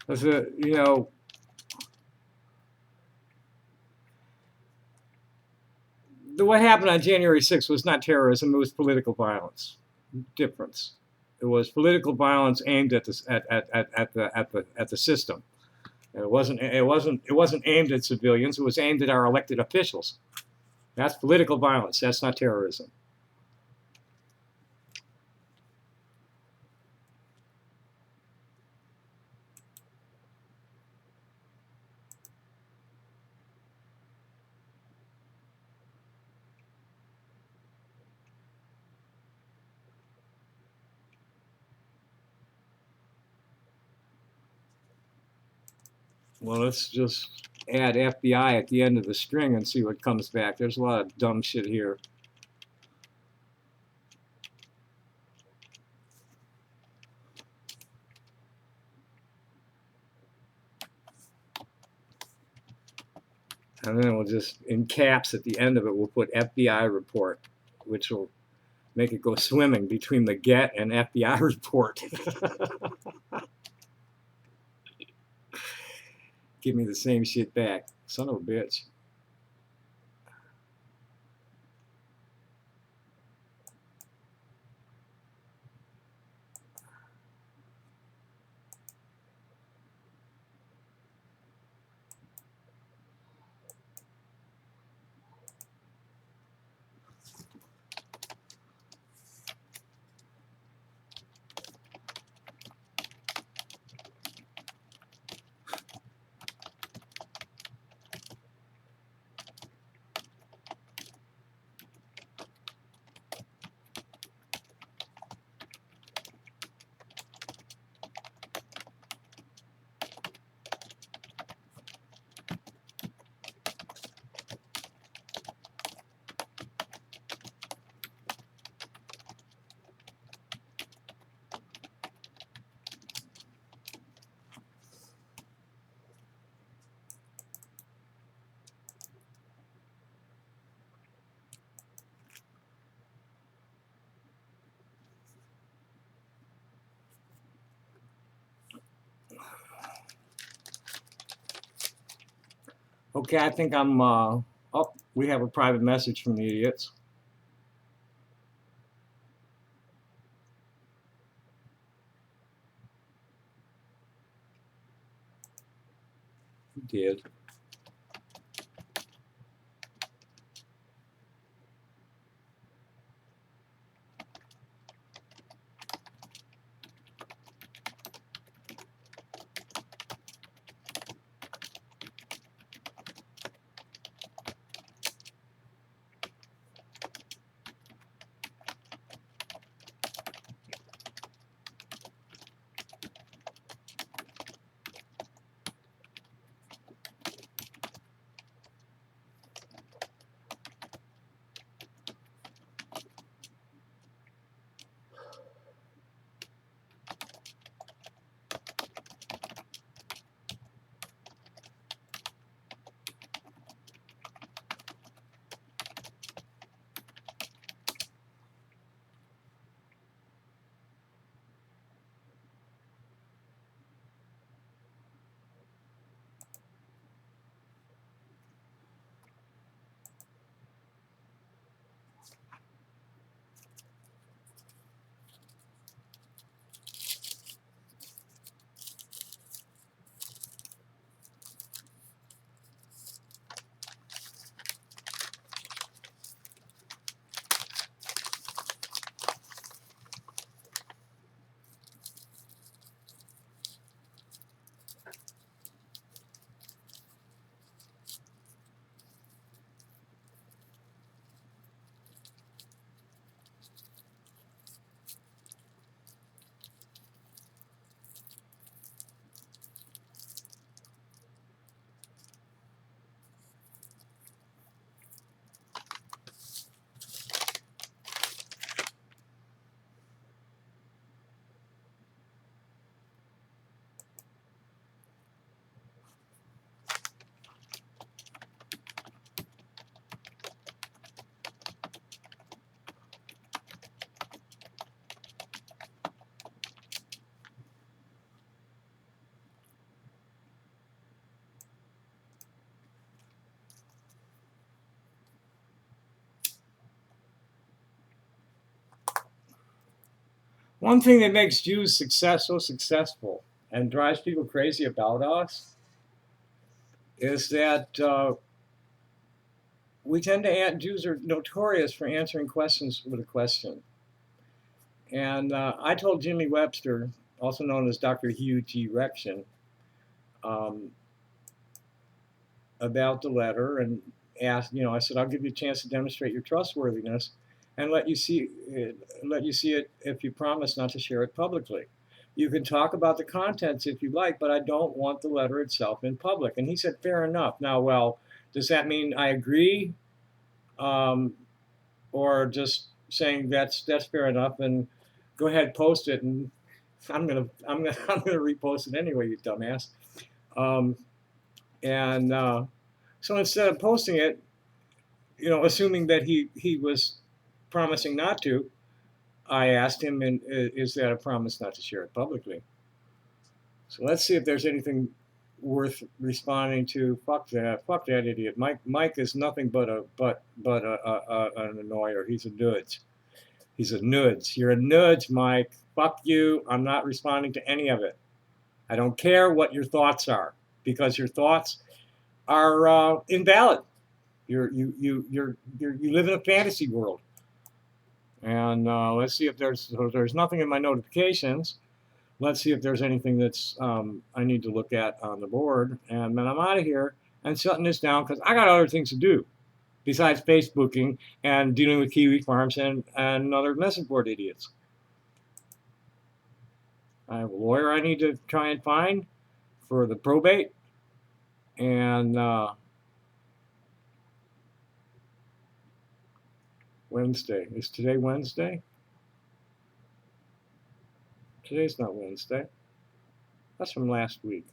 Because, you know, what happened on January 6th was not terrorism, it was political violence. Difference. It was political violence aimed at the system. And it wasn't aimed at civilians, it was aimed at our elected officials. That's political violence, that's not terrorism. Well, let's just add FBI at the end of the string and see what comes back. There's a lot of dumb shit here. And then we'll just, in caps at the end of it, we'll put FBI report, which will make it go swimming between the get and FBI report. Give me the same shit back. Son of a bitch. Okay, I think I'm, oh, we have a private message from the idiots. Who did? One thing that makes Jews so successful and drives people crazy about us is that we tend to, Jews are notorious for answering questions with a question. And I told Jimmy Webster, also known as Dr. Hugh G. Rection, about the letter and asked, I said, I'll give you a chance to demonstrate your trustworthiness and let you see it if you promise not to share it publicly. You can talk about the contents if you like, but I don't want the letter itself in public. And he said, fair enough. Now, well, does that mean I agree? Or just saying that's fair enough and go ahead, post it, and I'm gonna repost it anyway, you dumbass. So instead of posting it, assuming that he was promising not to, I asked him, and is that a promise not to share it publicly? So let's see if there's anything worth responding to. Fuck that idiot. Mike is nothing but an annoyer. He's a nudge. He's a nudge. You're a nudge, Mike. Fuck you. I'm not responding to any of it. I don't care what your thoughts are, because your thoughts are invalid. You live in a fantasy world. And let's see if there's nothing in my notifications. Let's see if there's anything that's I need to look at on the board. And then I'm out of here and shutting this down because I got other things to do besides Facebooking and dealing with Kiwi Farms and other message board idiots. I have a lawyer I need to try and find for the probate. And Wednesday. Is today Wednesday? Today's not Wednesday. That's from last week.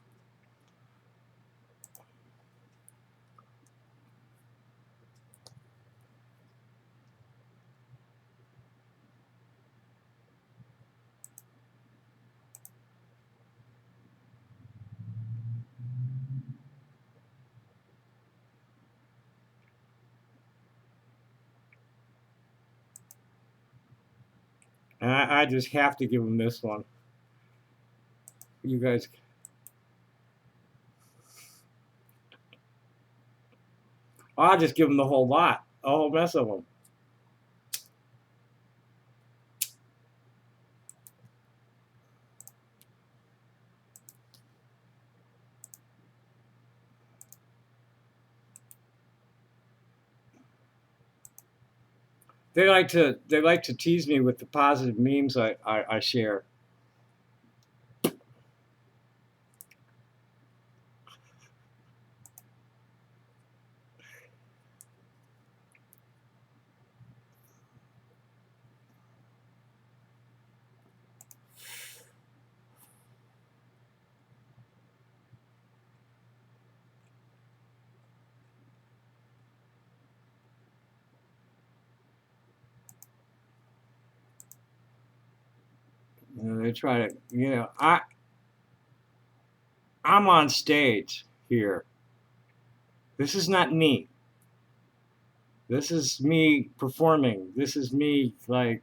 And I just have to give him this one. You guys. I'll just give him the whole lot, a whole mess of them. They like to tease me with the positive memes I share. You know, they try to, I'm on stage here. This is not me. This is me performing. This is me like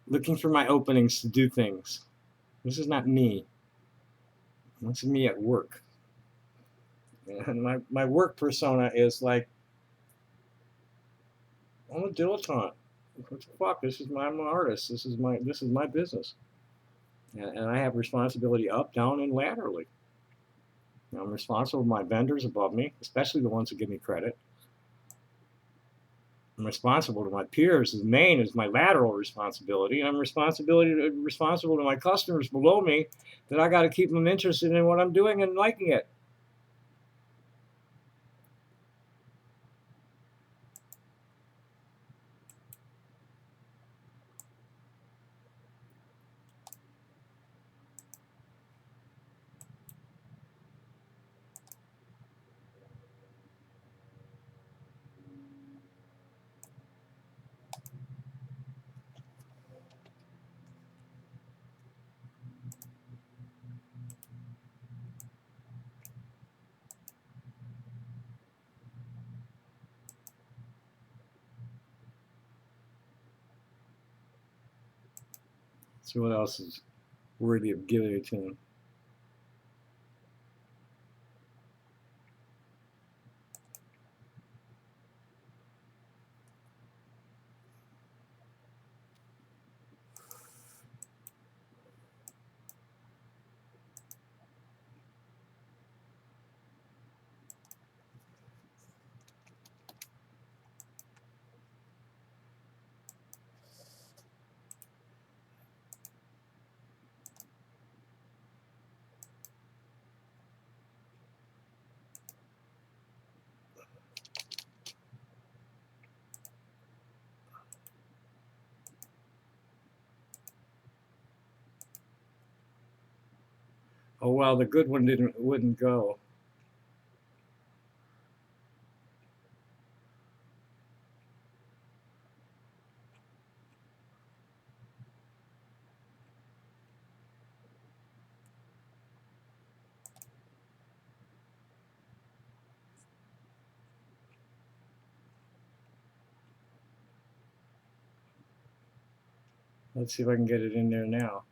looking for my openings to do things. This is not me. This is me at work. And my work persona is like, I'm a dilettante. What the fuck? I'm an artist. This is my business. And I have responsibility up, down, and laterally. I'm responsible to my vendors above me, especially the ones that give me credit. I'm responsible to my peers. The main is my lateral responsibility, and I'm responsible to my customers below me that I got to keep them interested in what I'm doing and liking it. So what else is worthy of giving it to them? Oh well, the good one wouldn't go. Let's see if I can get it in there now.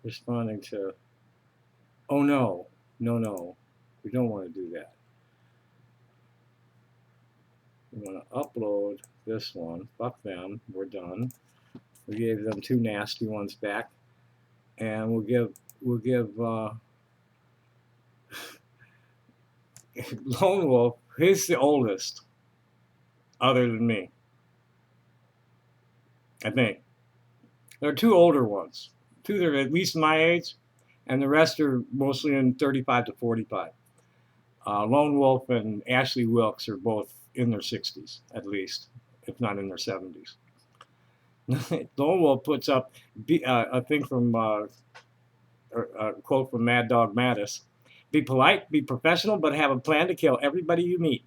Responding to, oh no, no, we don't want to do that. We want to upload this one. Fuck them. We're done. We gave them 2 nasty ones back, and we'll give Lone Wolf. He's the oldest, other than me. I think there are 2 older ones. 2 that are at least my age, and the rest are mostly in 35 to 45. Lone Wolf and Ashley Wilkes are both in their 60s, at least, if not in their 70s. Lone Wolf puts up a thing from a quote from Mad Dog Mattis: "Be polite, be professional, but have a plan to kill everybody you meet."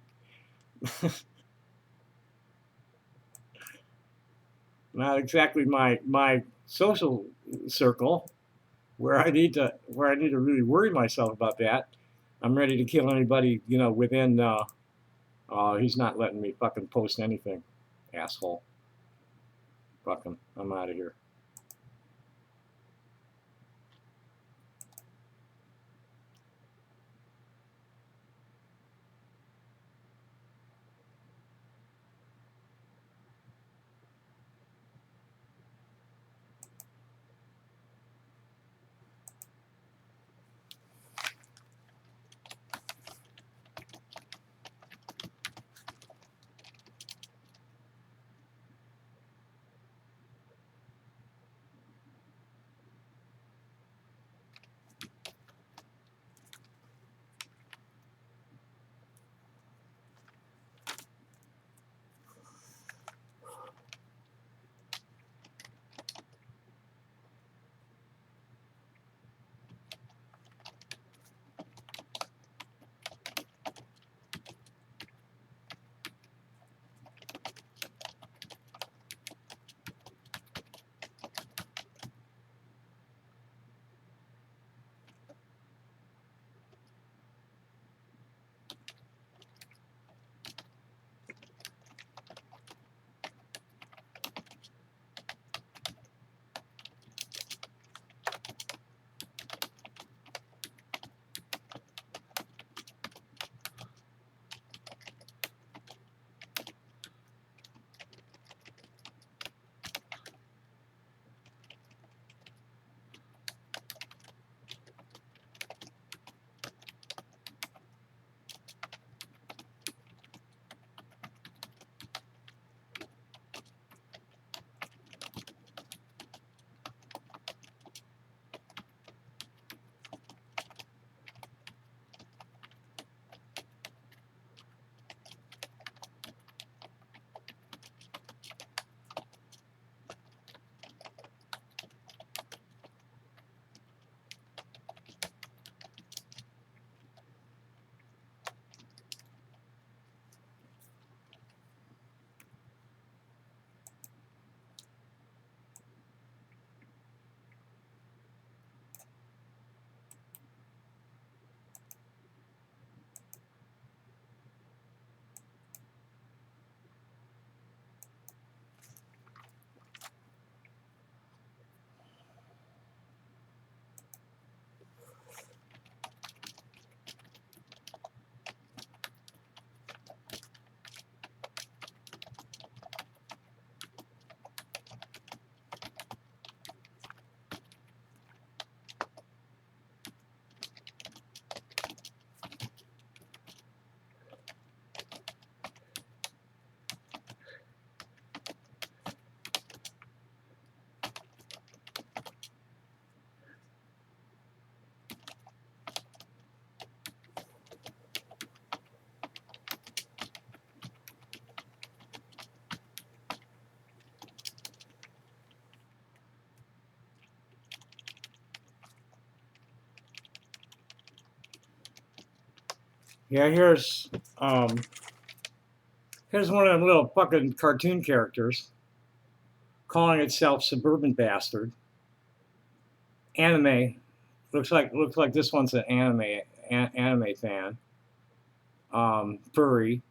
Not exactly my social circle, where I need to really worry myself about that. I'm ready to kill anybody, within. He's not letting me fucking post anything, asshole. Fuck him. I'm out of here. Yeah, here's one of them little fucking cartoon characters calling itself Suburban Bastard. Anime. Looks like this one's an anime fan. Furry.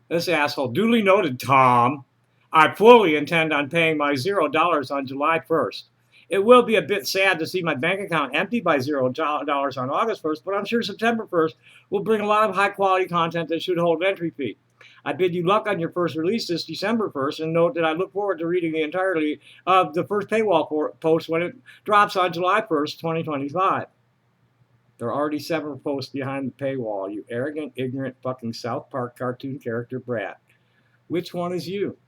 This asshole. Duly noted, Tom. I fully intend on paying my $0 on July 1st. It will be a bit sad to see my bank account empty by $0 on August 1st, but I'm sure September 1st will bring a lot of high quality content that should hold entry fee. I bid you luck on your first release this December 1st, and note that I look forward to reading the entirety of the first paywall post when it drops on July 1st, 2025. There are already several posts behind the paywall, you arrogant, ignorant, fucking South Park cartoon character brat. Which one is you?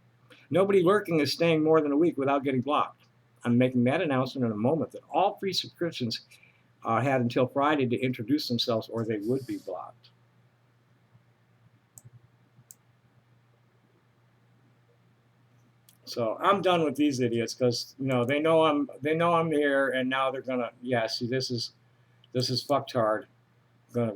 Nobody lurking is staying more than a week without getting blocked. I'm making that announcement in a moment that all free subscriptions had until Friday to introduce themselves or they would be blocked. So I'm done with these idiots because they know I'm here, and now they're gonna see this is fucktard. Gonna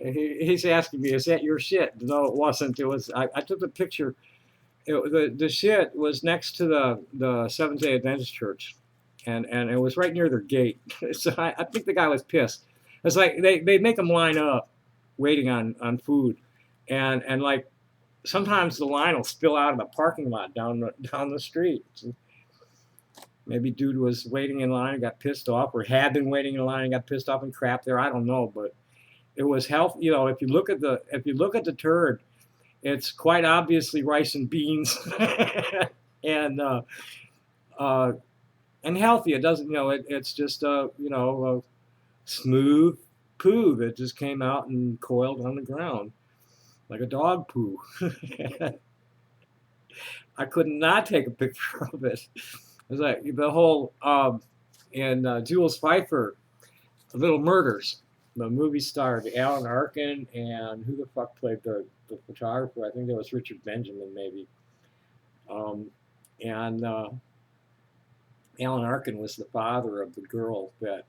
He's asking me, is that your shit? No, it wasn't. It was, I took the picture. The shit was next to the Seventh Day Adventist church, and it was right near their gate. So I think the guy was pissed. It's like they make them line up, waiting on food, and like sometimes the line will spill out of the parking lot down the street. So maybe dude was waiting in line and got pissed off, or had been waiting in line and got pissed off and crap there. I don't know, but it was health. You know, if you look at the turd, it's quite obviously rice and beans, and healthy. It doesn't, it's just a smooth poo that just came out and coiled on the ground like a dog poo. I could not take a picture of it. It was like the whole in Jules Pfeiffer, Little Murders. The movie starred Alan Arkin, and who the fuck played the photographer? I think that was Richard Benjamin, maybe. And Alan Arkin was the father of the girl that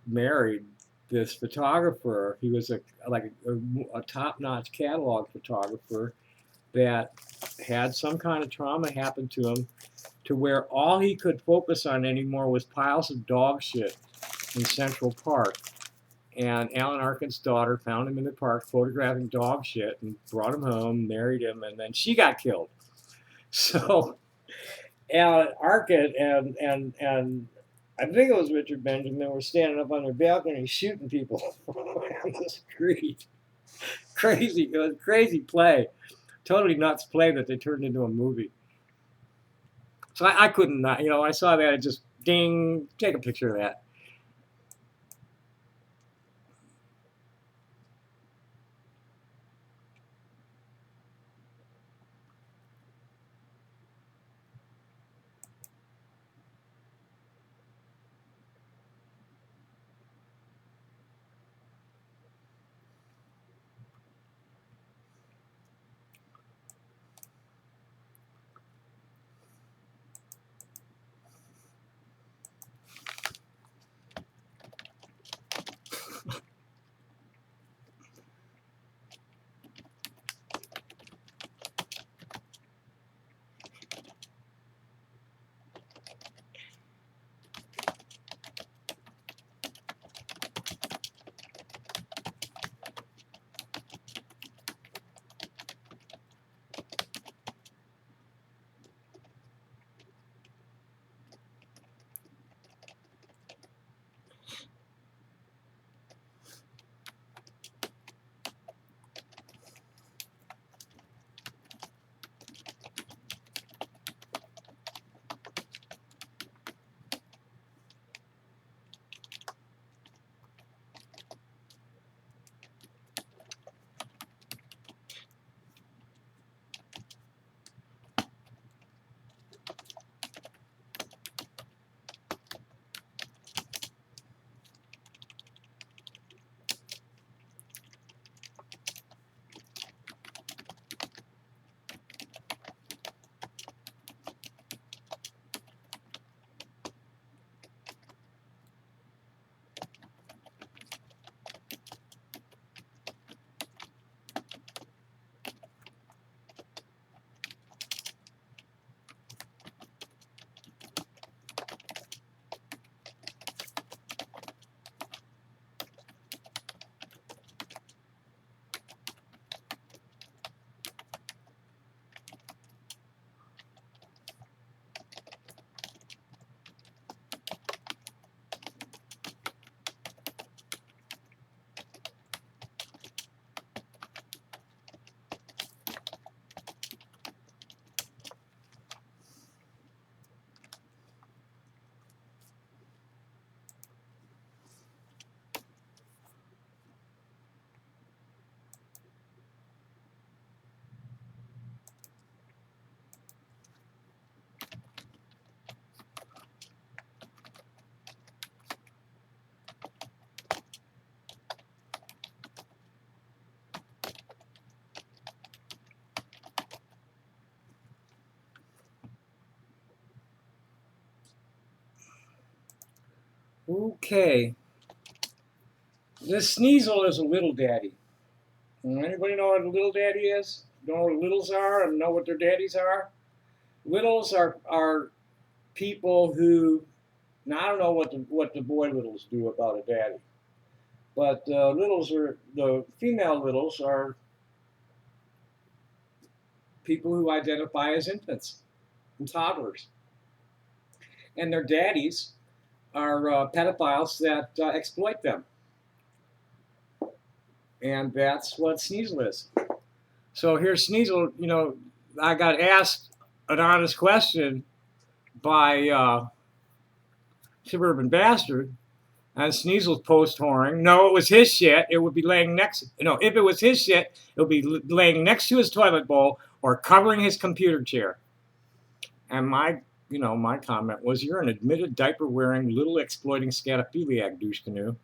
married this photographer. He was a top-notch catalog photographer that had some kind of trauma happen to him, to where all he could focus on anymore was piles of dog shit in Central Park. And Alan Arkin's daughter found him in the park photographing dog shit and brought him home, married him, and then she got killed. So Alan Arkin and I think it was Richard Benjamin were standing up on their balcony shooting people on the street. Crazy. It was a crazy play. Totally nuts play that they turned into a movie. So I couldn't not, I saw that, it just ding, take a picture of that. Okay. This Sneasel is a little daddy. Anybody know what a little daddy is? Know what littles are and know what their daddies are? Littles are people who, now I don't know what the boy littles do about a daddy, but the female littles are people who identify as infants and toddlers, and their daddies are pedophiles that exploit them, and that's what Sneasel is. So here's Sneasel. You know, I got asked an honest question by Suburban Bastard on Sneasel's post whoring. No, it was his shit. It would be laying next. No, if it was his shit, it would be laying next to his toilet bowl or covering his computer chair. And my comment was, you're an admitted diaper-wearing, little exploiting scatophiliac douche canoe.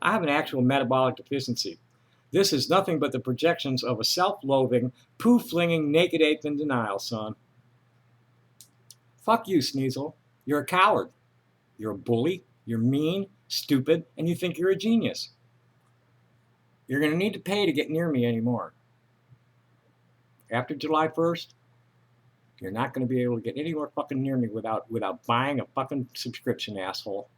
I have an actual metabolic deficiency. This is nothing but the projections of a self-loathing, poo-flinging, naked ape in denial, son. Fuck you, Sneasel. You're a coward. You're a bully. You're mean, stupid, and you think you're a genius. You're going to need to pay to get near me anymore. After July 1st, you're not going to be able to get anywhere fucking near me without buying a fucking subscription, asshole.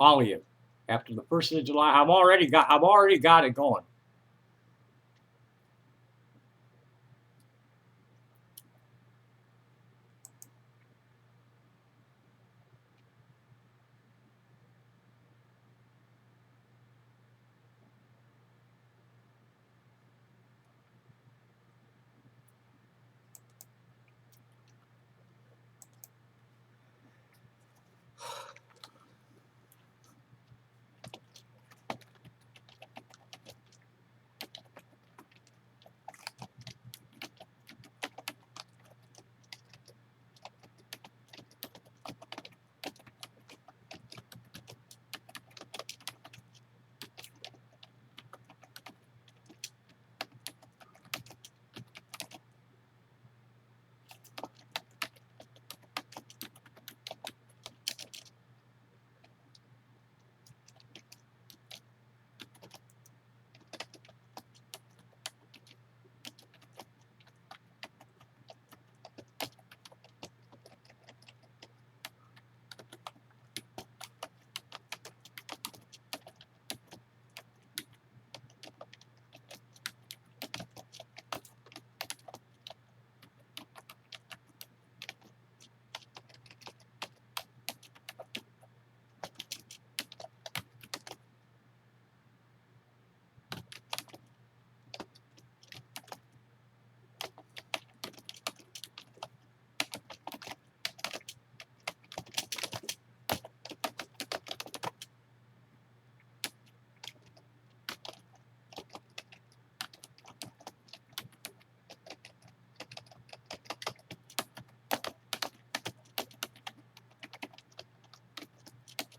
All of you. After the 1st of July, I've already got it going.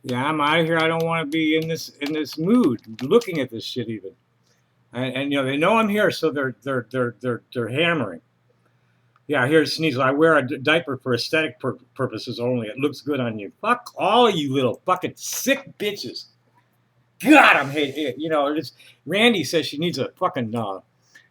Yeah, I'm out of here. I don't want to be in this mood looking at this shit even. And you know, they know I'm here, so they're hammering. Yeah, here's Sneasel. I wear a diaper for aesthetic purposes only. It looks good on you. Fuck all of you little fucking sick bitches. God, I'm hating. You know, Randy says she needs a fucking.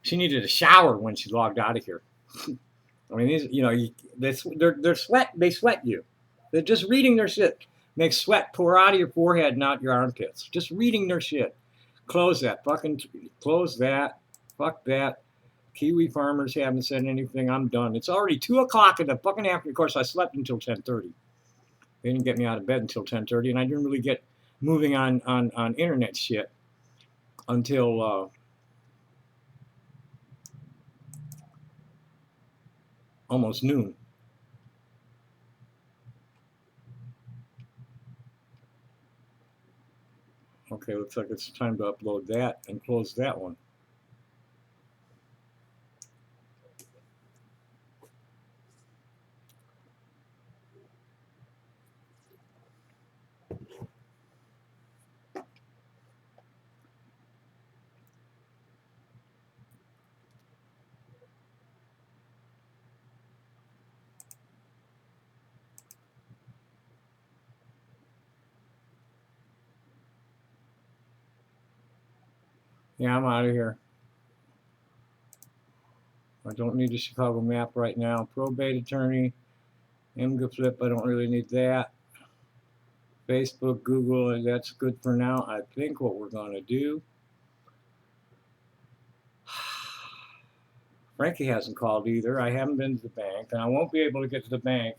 She needed a shower when she logged out of here. I mean, these, you know, they're sweat. They sweat you. They're just reading their shit. Makes sweat pour out of your forehead, not your armpits. Just reading their shit. Close that. Fucking close that. Fuck that. Kiwi farmers haven't said anything. I'm done. It's already 2 o'clock in the fucking afternoon. Of course, I slept until 10:30. They didn't get me out of bed until 10:30, and I didn't really get moving on internet shit until almost noon. Okay, looks like it's time to upload that and close that one. Yeah, I'm out of here. I don't need the Chicago map right now. Probate attorney, MGA flip, I don't really need that. Facebook, Google, that's good for now. I think what we're going to do. Frankie hasn't called either. I haven't been to the bank, and I won't be able to get to the bank.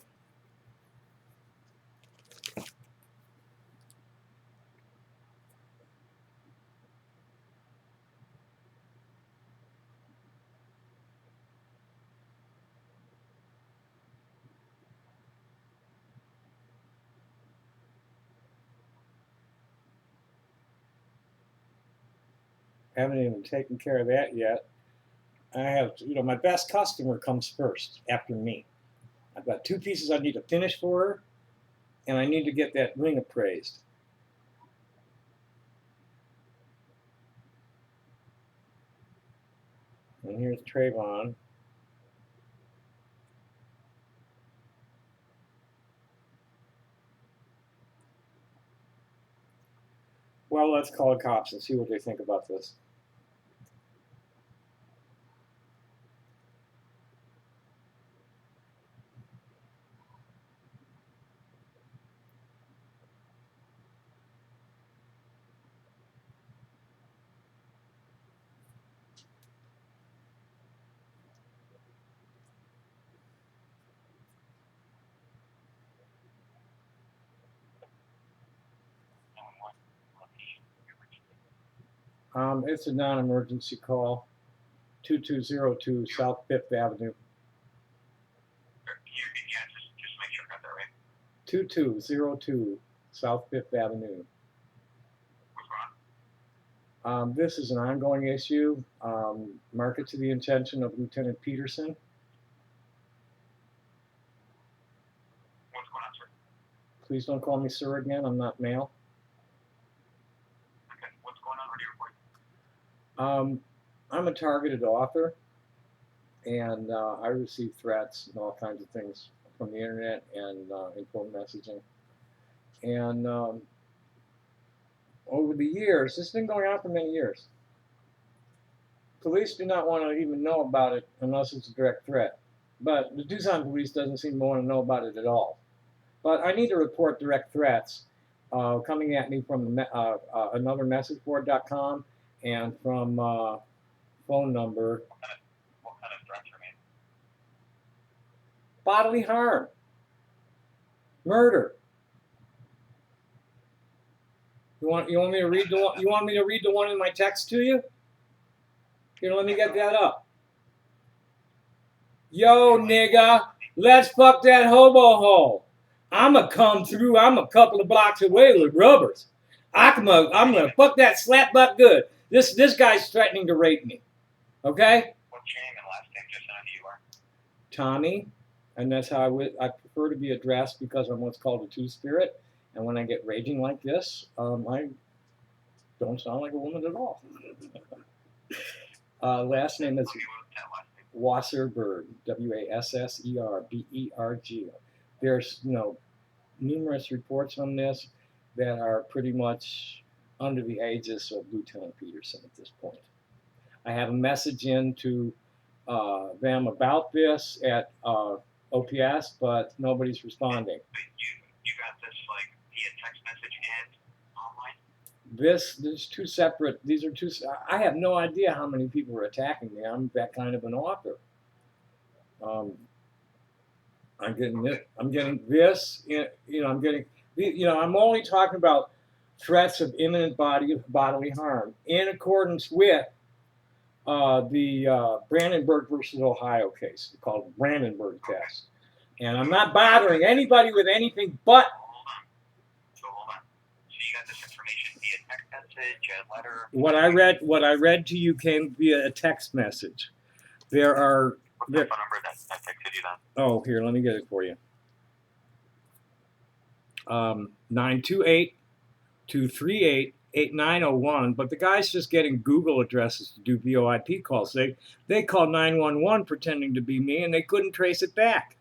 Haven't even taken care of that yet. I have, my best customer comes first after me. I've got 2 pieces I need to finish for her, and I need to get that ring appraised. And here's Trayvon. Well, let's call the cops and see what they think about this. It's a non-emergency call. 2202 South 5th Avenue. Yeah, just make sure I got that right. 2202 South 5th Avenue. What's going on? This is an ongoing issue. Mark it to the attention of Lieutenant Peterson. What's going on, sir? Please don't call me sir again. I'm not male. Okay, what's going on? What are you reporting? I'm a targeted author, and I receive threats and all kinds of things from the internet and in phone messaging. And over the years, this has been going on for many years. Police do not want to even know about it unless it's a direct threat. But the Tucson police doesn't seem to want to know about it at all. But I need to report direct threats coming at me from anothermessageboard.com and from phone number. What kind of threats are made? Bodily harm, murder. You want me to read the one? You want me to read the one in my text to you? Here, let me get that up. Yo, nigga, let's fuck that hobo hole. I'ma come through. I'm a couple of blocks away with rubbers. I'm gonna fuck that slap butt good. This guy's threatening to rape me. Okay? What's your name and last name, just so I know who you are? Tommy, and that's how I prefer to be addressed because I'm what's called a two-spirit. And when I get raging like this, I don't sound like a woman at all. Last name is Wasserberg, Wasserberg. There's numerous reports on this that are pretty much under the aegis of Lieutenant Peterson at this point. I have a message in to them about this at OPS, but nobody's responding. You got this like via text message and online? There's two separate. These are two. I have no idea how many people are attacking me. I'm that kind of an author. I'm getting this. I'm getting this. I'm getting. I'm only talking about threats of imminent bodily harm in accordance with the Brandenburg versus Ohio case called the Brandenburg test. And I'm not bothering anybody with anything but. Hold on. So you got this information via text message, a letter? What I read to you came via a text message. There are. What's the phone number that texted you then? Oh, here, let me get it for you. 928-238-8901, but the guy's just getting Google addresses to do VoIP calls. They called 911 pretending to be me, and they couldn't trace it back.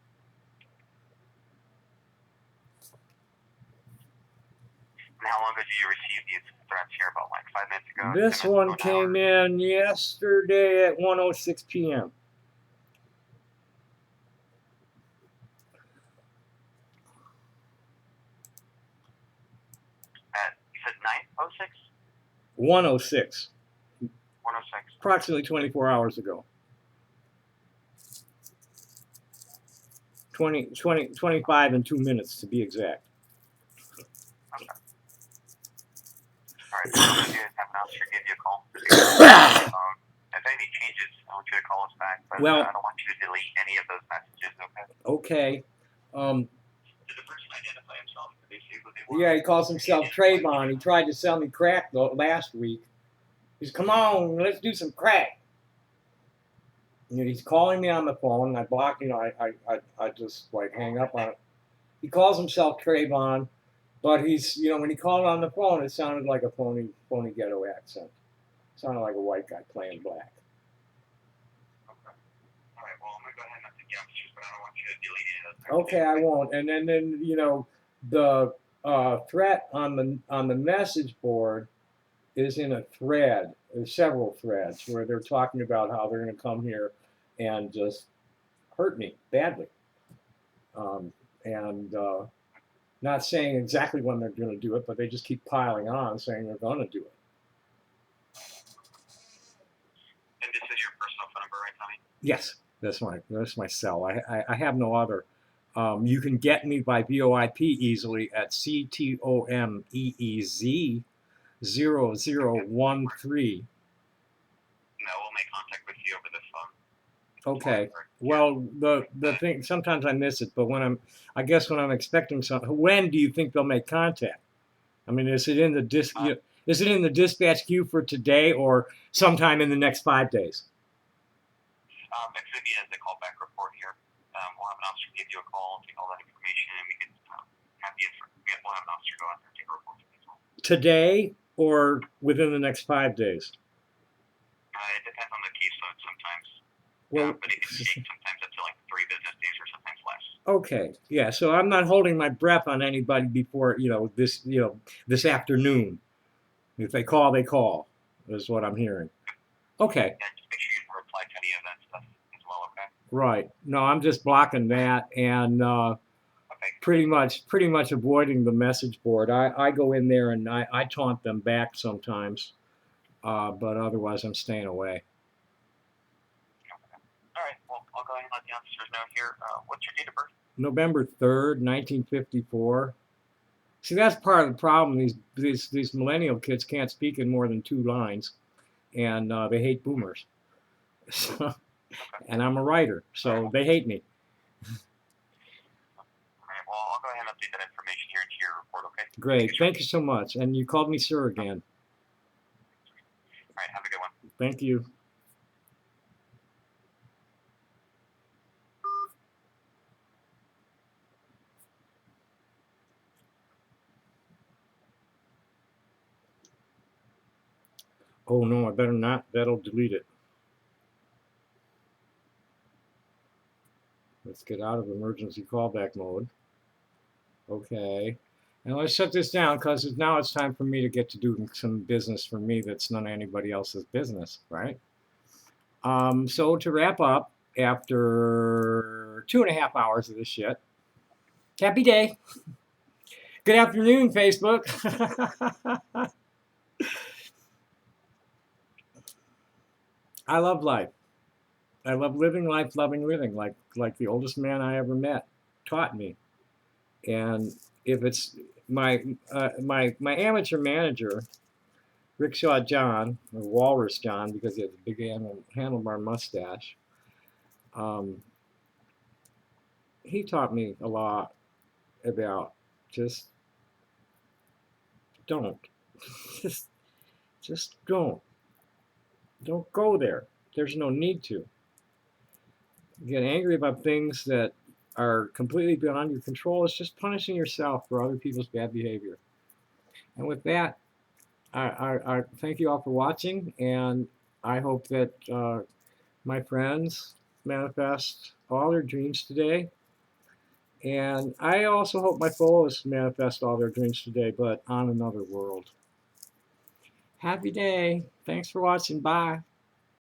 And how long ago did you receive these threats here? About like 5 minutes ago? 10 This minutes ago, one an came hour? in yesterday at 1:06 p.m. You said 9:06? 1:06, 1:06. approximately 24 hours ago. 25 and 2 minutes to be exact. All right, so what I'm going to do is have an officer give you a call. If anything changes, I want you to call us back, but Well- I don't want you to delete any of those messages, okay? Okay. Did the person identify himself? Did they say who they were? Yeah, he calls himself Trayvon. He tried to sell me crack last week. He's, come on, let's do some crack. And he's calling me on the phone. I block, I just like hang up on it. He calls himself Trayvon, but he's, when he called on the phone, it sounded like a phony ghetto accent. It sounded like a white guy playing black. Okay. All right, well, I'm going to go ahead and update the officers, but I don't want you to delete any of those. Okay, I won't. And then the threat on the message board is in a thread. There's several threads where they're talking about how they're going to come here and just hurt me badly, and not saying exactly when they're going to do it, but they just keep piling on saying they're going to do it. And this is your personal phone number, right, Tommy? Yes, that's my cell. I have no other. You can get me by VoIP easily at CTOMEEZ 0013. No, we'll make contact with you over the phone. Okay. Well, the thing, sometimes I miss it, but I guess when I'm expecting something, when do you think they'll make contact? I mean, is it in the dispatch queue for today or sometime in the next 5 days? It could be as a callback report here. We'll have an officer give you a call, take all that information, and we can we'll have an officer go out there and take a report for you as well. Today or within the next 5 days? It depends on the caseload sometimes. Well, But it can take sometimes up to like 3 business days or sometimes less. okay, yeah. So I'm not holding my breath on anybody before this afternoon. If they call, they call. Is what I'm hearing. Okay. Yeah, just make sure you reply to any of that stuff as well, okay? Right. No, I'm just blocking that and Okay. pretty much avoiding the message board. I go in there and I taunt them back sometimes, but otherwise I'm staying away. All right. Well, I'll go ahead and let the officers know here. What's your date of birth? November 3rd, 1954. See, that's part of the problem. These millennial kids can't speak in more than 2 lines, and they hate boomers. So, and I'm a writer, so they hate me. All right. Well, I'll go ahead and update that information here into your report, okay? Great. Thank you so much. And you called me sir again. All right. Have a good one. Thank you. Oh no, I better not. That'll delete it. Let's get out of emergency callback mode. Okay. And let's shut this down because now it's time for me to get to doing some business for me that's none of anybody else's business, right? So to wrap up, after 2.5 hours of this shit, happy day. Good afternoon, Facebook. I love life. I love living life, loving living, like the oldest man I ever met taught me. And if it's my amateur manager, Rickshaw John, or Walrus John, because he has a big handlebar mustache, he taught me a lot about just don't. just don't. Don't go there. There's no need to. Get angry about things that are completely beyond your control. It's just punishing yourself for other people's bad behavior. And with that, I thank you all for watching, and I hope that my friends manifest all their dreams today, And I also hope my followers manifest all their dreams today, but on another world. Happy day. Thanks for watching. Bye.